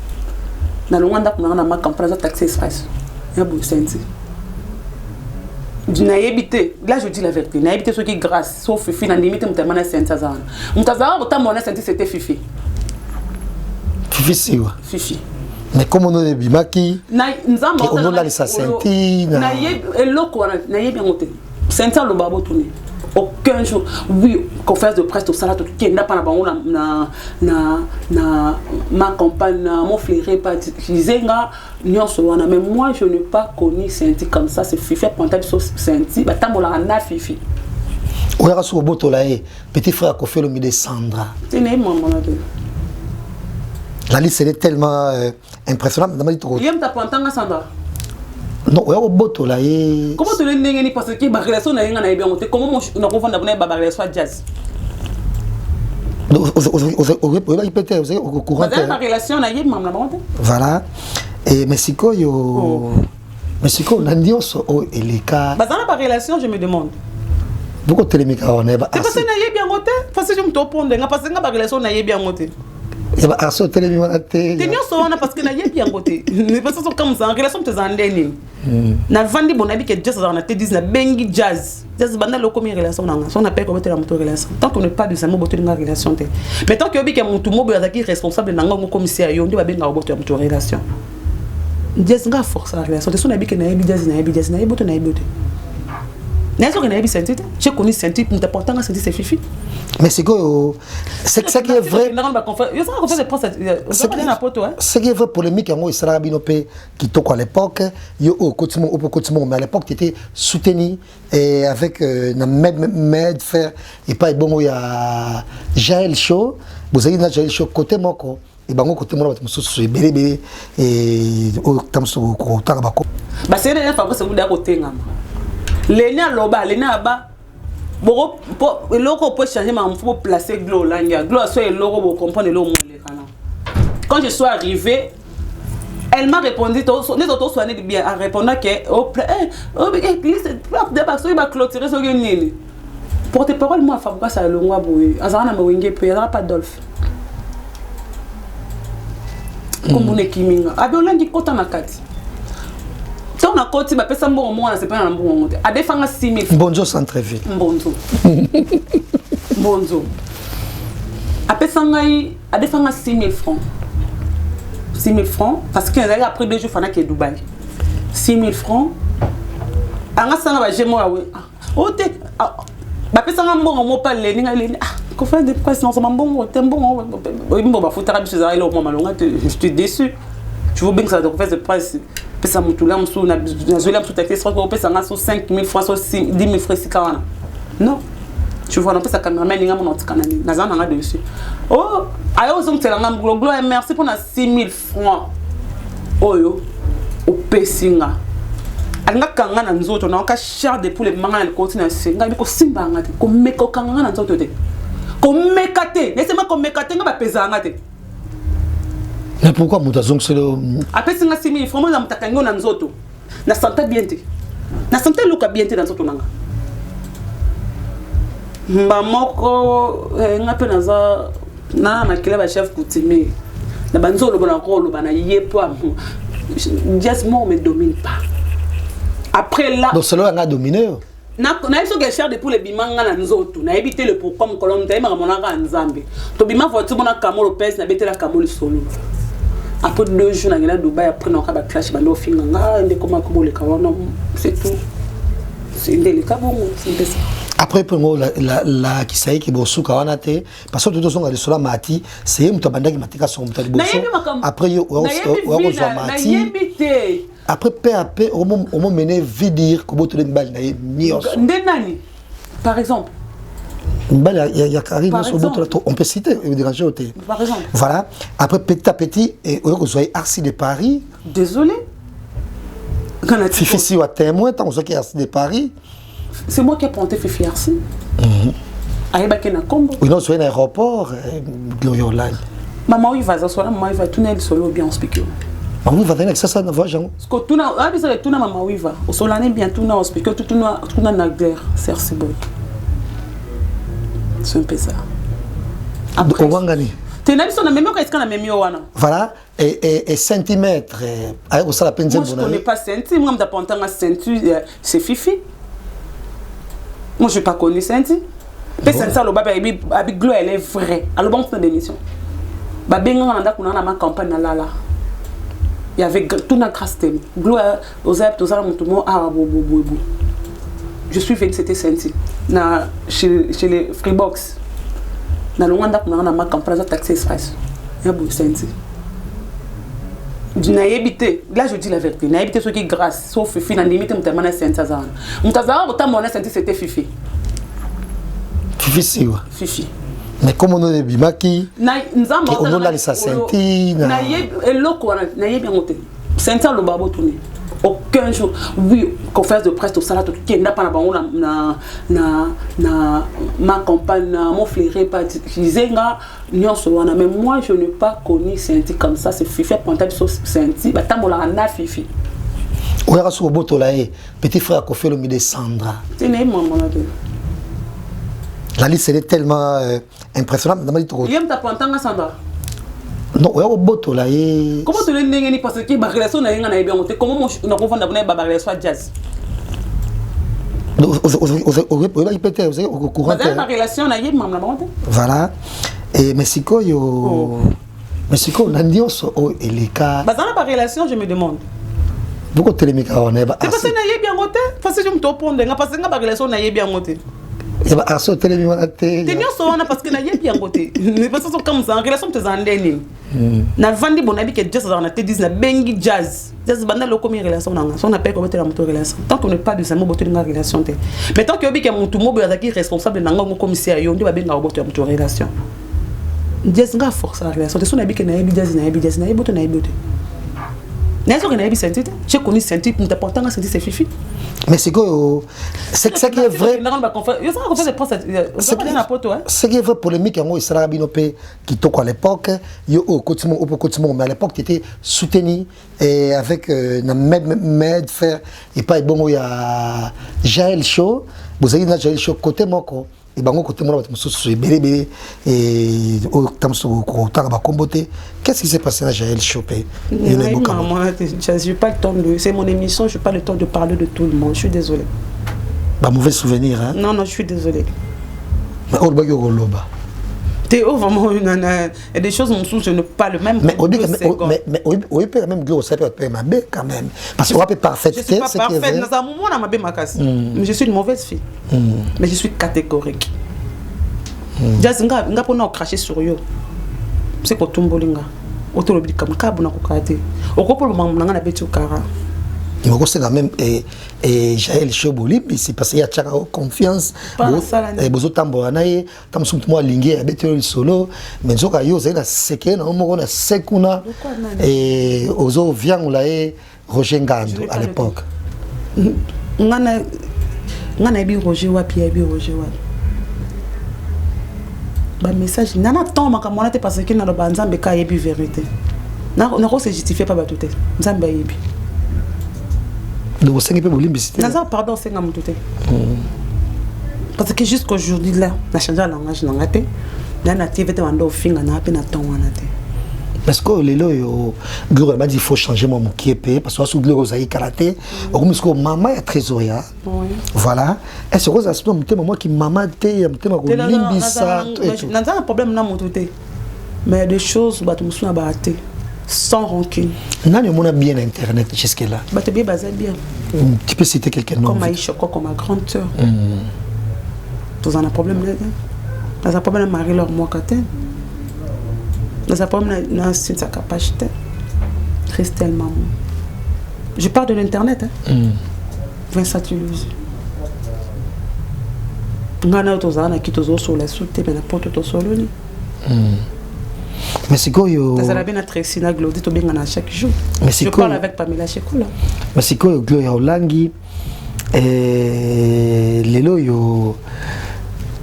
Dans le Rwanda, on a ma campagne de taxi express. Il y a beaucoup senti. Naïbité, là je dis la vérité, naïbité ce qui est grâce, sauf Fifi, n'a limité Moutamana Saint-Azan. Moutazara, autant mon senti c'était Fifi. Fifi, c'est quoi? Fifi. Mais comme on a des bimaki, on a les senti, naïb, et l'autre, naïb bien monté. Saint-Azan, le babo tourné. Aucun jour, oui, conférence de presse, tout ça, tout qui n'a pas ma compagne, mon flairé, pas mais moi je n'ai pas connu Senti comme ça, c'est Fifi, Pontabi Senti, bah t'as mon la Fifi. Oui, à ce boto là, petit frère Kofi le mi Sandra. C'est né, maman. La liste elle est tellement impressionnante. Il y a ta Pontanga Sandra. Non, ouais, au boto là. Comment tu l'as parce que ma relation n'a rien à bien monter. Comment on a confondu d'abonner ma relation jazz? Vous répétez, vous êtes au courant. Ma relation n'a rien à monter. Voilà. Et Mexico, Mexico, on a dit et les cas. Dans la relation, je me demande. Beaucoup de téléméca on est. C'est parce que n'a bien monté. Parce que je me tourne parce que ma relation n'a bien monté. Il y a un seul téléméca. T'es bien sauvé parce que n'a bien monté. Mais parce que comme ça, en relation, tu es en dernier. Na vandi bon abi que jazz on a te dit na bengi jazz banda lo comme relation na on appelle comment la moto relation tant qu'on n'est pas de ça mo boto na relation te mais tant que obi que mutu mo boya qui responsable na ngo commissaire yo ndi ba benga boto ya moto relation jazz nga force la relation te so na bi que na bi jazz na boto na boto n'est-ce que na bi senti j'ai connu senti pour t'apporter senti c'est Fifi mais c'est que c'est ça qui est vrai. Ce qui est vrai polémique, il sera binopé qui toque à l'époque. Yo au quotidien, mais à l'époque, tu étais soutenu et avec Med faire et pas bon il y a Jaël Show. Vous avez dit Jaël Show côté moko et bango côté moi tu me soucies bébé et au temps sur au temps bako. Bah c'est rien pas c'est vous côté ngam. Lena loba lena ba. Bon, le logo peut changer, mais il faut placer Glo là. Glo soit le logo pour comprendre le mot. Quand je suis arrivé, elle m'a répondu, les autres soignés bien, en répondant que, il va clôturer ce que pour tes paroles, moi, Fabrice, ça le mois bouillé. Azana m'a wingé, il n'y aura pas d'olf. Comme on est kiminga. Abi on l'a dit, quand on a quatre. Si on a côté, bah personne bon moi, c'est pas un bon moment. À défendre 6 000 francs. Bonjour centre ville. Bonjour. Bonjour. À défendre 6 000 francs. 6 000 francs parce que après 2 jours, il faut que Dubaï. 6 000 francs. Anga sanga ba jemo oui. Oh te. Bah personne bon moi pas les ninga les. Ah, qu'on fait des presse non c'est bon, t'es bon. Oui bon bah faut t'arrêter chez là au moment là, je suis déçu. Tu veux bien que ça te fasse de presse. Pesa mutula msu na zola msu taxi soit ko pesa ngaso 5 000 francs soit 10 000 francs si kawana. Non. Tu vois non pesa cameraman ninga mon otikana ni na zana nga dessus. Oh, ayo zo mtela nga glo et merci pour na 6 000 francs. Oyo o pesinga. Alinga kanga na nzoto na ka char de pour les manga le continent senga biko simba ngate ko meko kanga na nzoto te. Ko mekate, laissez-moi ko mekate nga ba pesa ngate. Mais pourquoi Moutazong c'est le. Après, c'est 6 000 francs, je suis en Nzoto. Je santé bien. Je santé le cas bien dans Nzoto. Mamoko, un peu dans ça, na chef coutumier. Na banzo le bon rôle, na yepo. Just moi me domine pas. Après là. Donc cela a dominé. Na iso ke cher de pour les bimanga na Nzoto. Na éviter le pour comme colonne taïma monanga Nzambe. To bima voiture mona kamolo pes na betela kamolo solo. Après 2 jours, on a Dubaï, après on a clash, on a fait c'est tout. C'est délicat, c'est ça. Après, la Kisaï qui est beau, parce que tout le monde a cela mati, c'est un tabanda qui m'a dit son après, après, peu à peu, on m'a mené vidir comment tu l'as dit. Par exemple. Il y a Karim sur d'autres, on peut citer, par exemple. Voilà. Après, petit à petit, vous avez Arcy de Paris. Désolé. Fifi, si vous êtes témoin, tant que Arcy de Paris. C'est moi qui ai planté Fifi Arcy. Aïbakena Combo. Oui, non, c'est un aéroport, Glorio Line. Maman, il va, maman, il va tourner le solo bien en speaker. Maman, il va venir avec ça, va, Jean. Parce que tout le monde, tout maman, il va. Au solane, bien, tout le monde, speaker, tout le monde, a guerre, c'est bon. C'est un peu ça. Après, voilà, et centimètres, moi je connais pas centimètres, moi je connais pas centimètres, c'est Fifi. Moi, je n'ai pas connu Senti. Mais c'est ça, le baba, avec Glo, elle est vraie. Alors, bon, c'est une émission. Babenga, on a ma campagne là. Il y avait tout la grâce de Glo, aux aides, aux armes, tout le monde. Ah, je suis venue, c'était Senti. Chez les Freebox. Dans le monde, on a ma campagne de taxi express. Il y a beaucoup de Senti. Là, je dis la vérité. Il y a habité ceux qui grâce, sauf Fifi, dans limite, on t'a demandé Senti. On t'a demandé Senti, c'était Fifi. Fifi, c'est où? Fifi. Mais comme on a des bimaki, on a les Senti. Senti, le babo tourné. Aucun jour, oui, conférence de presse, tout ça, tout qui n'a pas ma campagne, mon flairé, pas mais moi, je n'ai pas connu Senti comme ça. C'est Fifi, Pantal, Senti, bah, t'as mon la Fifi. On a reçu au boto là, petit frère Kofi Olomide Sandra. C'est né, maman. La liste est tellement impressionnante. Il y a un pantin à Sandra. Non, on a au boto là. Comment tu l'as parce que ma relation n'a rien à bien monter. Comment on a confondu d'abonner ma relation jazz? Vous avez répété, vous êtes au courant. Ma relation n'a rien à monter. Voilà. Et Mexico, Mexico, on a dit et les cas. Dans ma relation, je me demande. Pourquoi tu es les on est c'est parce que n'a bien monté. Parce que je me tourne parce que ma relation n'a bien monté. Il y a un sauté les miroirs. T'es bien sauvé parce que n'a bien monté. Mais parce que comme ça, en relation, tu es en dernier. Na vandi bon abi que jazz on a te dit na bengi jazz. Jazz banda lo comme relation na. On appelle comment la moto relation. Tant qu'on n'est pas de ça, mo boto na relation te. Mais tant que obi que mon tout mo azaki responsable na ngo commissaire yo ndi ba benga boto moto relation. Jazz nga force la relation. Te so na bi que na bi jazz na boto na boto. N'est-ce que n'a pas senti? J'ai connu Senti, mais important à Senti c'est Fifi. Mais c'est quoi? C'est ça qui est vrai. Ce qui est vrai polémique, il sera binopé qui toque à l'époque. Yo au quotidien, mais à l'époque tu étais soutenu et avec Med faire et pas bon il y a Jaël Show. Vous avez une Jaël Show côté moko. Et bango côté moi c'est bébé et au temps ba comboté. Qu'est-ce qui s'est passé à Jaël Chopé? Je n'ai pas le temps de c'est mon émission, je n'ai pas le temps de parler de tout le monde, je suis désolé. Bah mauvais souvenir hein. Non, je suis désolé. Mais on va y loba. Théo vraiment il y a des choses où je ne parle même pas. Mais on peut même dire ça peut être ma bête quand même parce qu'on peut parfaite. Je suis pas parfaite dans un moment on a ma bête ma casse. Mais je suis une mauvaise fille. Mais je suis catégorique. Just nga pour nous cracher sur yo. C'est quoi tumbolinga. Otolobi comme kabuna ko kate. Okopo mama nga na betu kara. Il me conseille même et Jaël Choboli c'est parce qu'il y a confiance et bozo tambora nae tam sumtu mo lingi ya betu solo mais nzoka yo zela seke na mo na sekuna et ozo viangula e Roger Ngando à l'époque. Ngana bi Roger wapi ya bi Roger wapi. Ba message nana tant makamona te parce que na lo banzambe ka yebi vérité. Na ko se justifier pas ba tout est. Nzambe yebi. Donc, c'est un peu de Nazar, pardon, c'est un peu parce que jusqu'aujourd'hui, là, on a changé la langage. On a activé un film, on a appelé un temps. Parce que les lois, il faut changer mon qui est payé parce que sous le rosaï karaté, ou maman est trésorier. Voilà. Et ce rose aspect, moi qui maman était, limbisa. N'a un problème là, mon tout est. Mais des choses, bah, tu me souviens battre. Sans rancune. Non, on a bien Internet jusque-là. Bah, tu es basé bien. Tu peux citer quelqu'un d'autre. Comme Aïcha, comme ma grande soeur. Tu as un problème là. Tu as un problème avec Marie-Laure Mouakate. Tu as un problème avec sa capacité. Christelle Mamou. Je parle de l'Internet. Vincent Toulouse. Tu as un autre qui te sur la soute, mais la porte te sur le lit. Mais c'est quoi yo? Ça bien être Trexina Glody to bien chaque jour. Je parle avec Pamela Chekola. Mais c'est quoi Gloria Olangi et lelo yo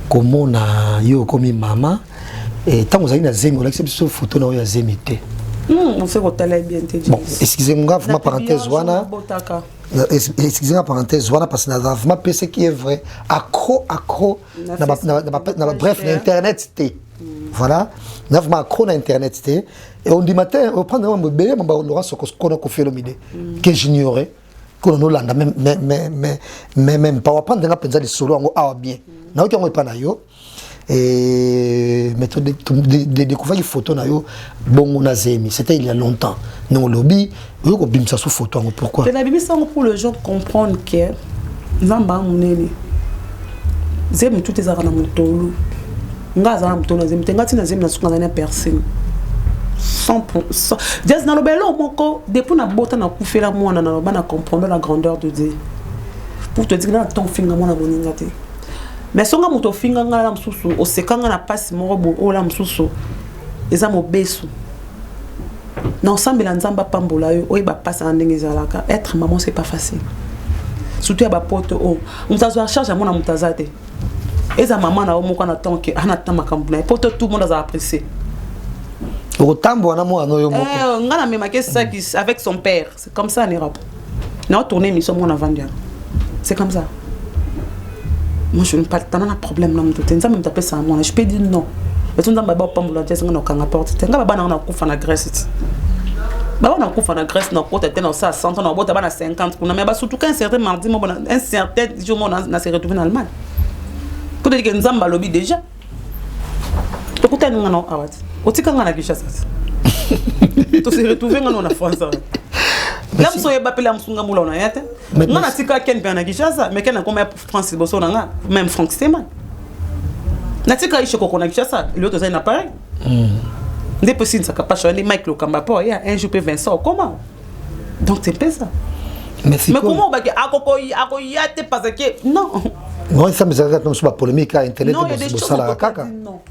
comment na yo comme maman et tant vous avez na zemi on accepte ce photo na yo zemité. On sait que tu bien te dire. Bon, excusez-moi ma parenthèse wana. Excusez-moi parenthèse voilà parce que na vraiment PC qui est vrai accro bref l'internet c'était voilà, nous avons macro sur Internet et on dit matin, on prend un bébé, on aura ce qu'on a fait le midi, que j'ignorais. qu'on nous landa même pas prendre nga penza les solo ngo awa bien na oki ngo epana yo et méthode de découvrir les photos na yo bongo na zemi c'était il y a longtemps non lobby yo ko bimsa sous photo ngo pourquoi la bibi ça pour les gens comprendre que nzamba munene zemi tout ezaka na mutolu nga za na mutolu zemi tenga tina zemi na suka na personne 100%. Just dans le bel moko depuis na bota na kufela mwana na bana comprendre la grandeur de Dieu. Pour te dire na ton finga mwana boninga te. Mais songa moto finga nga la msusu o sekanga na passe morobo o la msusu eza mo besu. Na ensemble la nzamba pambola yo o ba passe en ndenge zalaka. Être maman c'est pas facile. Surtout ya ba pote o. Mutazo charge à mona mutazate. Eza maman na o moko na tant que ana tamakambu na pote tout le monde a apprécié. Avec son père, c'est comme ça en Europe. Nous avons tourné mission mon avant. C'est comme ça. Moi je n'ai pas de problème. Je peux dire non. Mais tout le monde pas pour la Grèce. Tu n'as pas de Grèce. On a couvert la Grèce, on a couvert la 100, on a couvert la 50. Mais surtout qu'un certain mardi, un certain jour, on a se retrouvé en Allemagne. Pour dire que nous avons lobby déjà. Écoutez, nous avons otika nga na Kinshasa. To se retrouver nga na France. Là mso yeba pela msunga mula ona yate. Nga na tika ken pe na Kinshasa, mais ken na comme France boso na nga, même Franck Steman. Na tika ishe ko na Kinshasa, l'autre ça na pareil. Ndé possible ça capable de Mike Lokamba po ya un jour pe Vincent comment? Donc c'est pas ça. Mais comment ba ke akoko yate parce que non. Non, ça me zaka sur la polémique à internet de ça kaka. Non.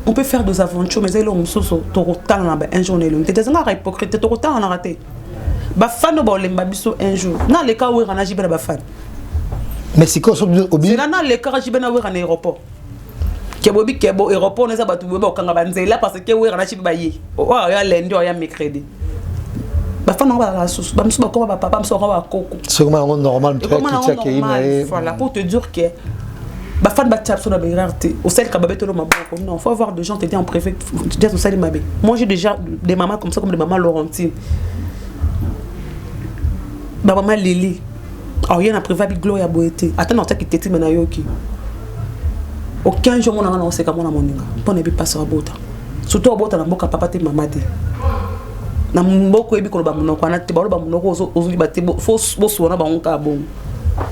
On peut faire des aventures, mais c'est l'homme soso torotan na ba un jour nelon. T'es nga hypocrite torotan on a raté. Ba fan ba lemba biso un jour. Na le cas où on a jibé ba fan. Mais c'est quoi obi? C'est là le cas jibé na en aéroport. Kebobi kebo aéroport na za ba tubo ba kanga ba nzela parce que où on a jibé ba yi. O ya lundi o ya mercredi. Ba fan ba la source. Ba mso ba ko ba papa mso ko ba koko. C'est comment normal très qui voilà pour te dire que ba fan ba tap sur la rareté au sel kababeto lo maboko non faut avoir des gens t'aider en préfet déjà au sel mabé moi j'ai déjà des mamans comme ça comme des mamans Laurentine ba maman Lily oh y a na préva bi gloria boete attends non ça qui t'étit mena yoki aucun jour mon on sait comment na moninga pour ne pas passer à bota surtout à bota na mboka papa te mama te na mboko ebi ko ba munoko na te ba munoko ozuli ba te faut so na ba onka bon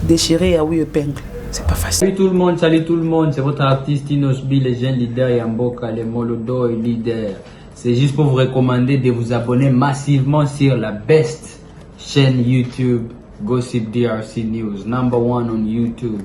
déchiré à oui épingle. C'est pas facile. Salut tout le monde, c'est votre artiste Inosbi, les jeunes leaders Yamboka, les Molodo et leaders. C'est juste pour vous recommander de vous abonner massivement sur la best chaîne YouTube, Gossip DRC News, #1 on YouTube.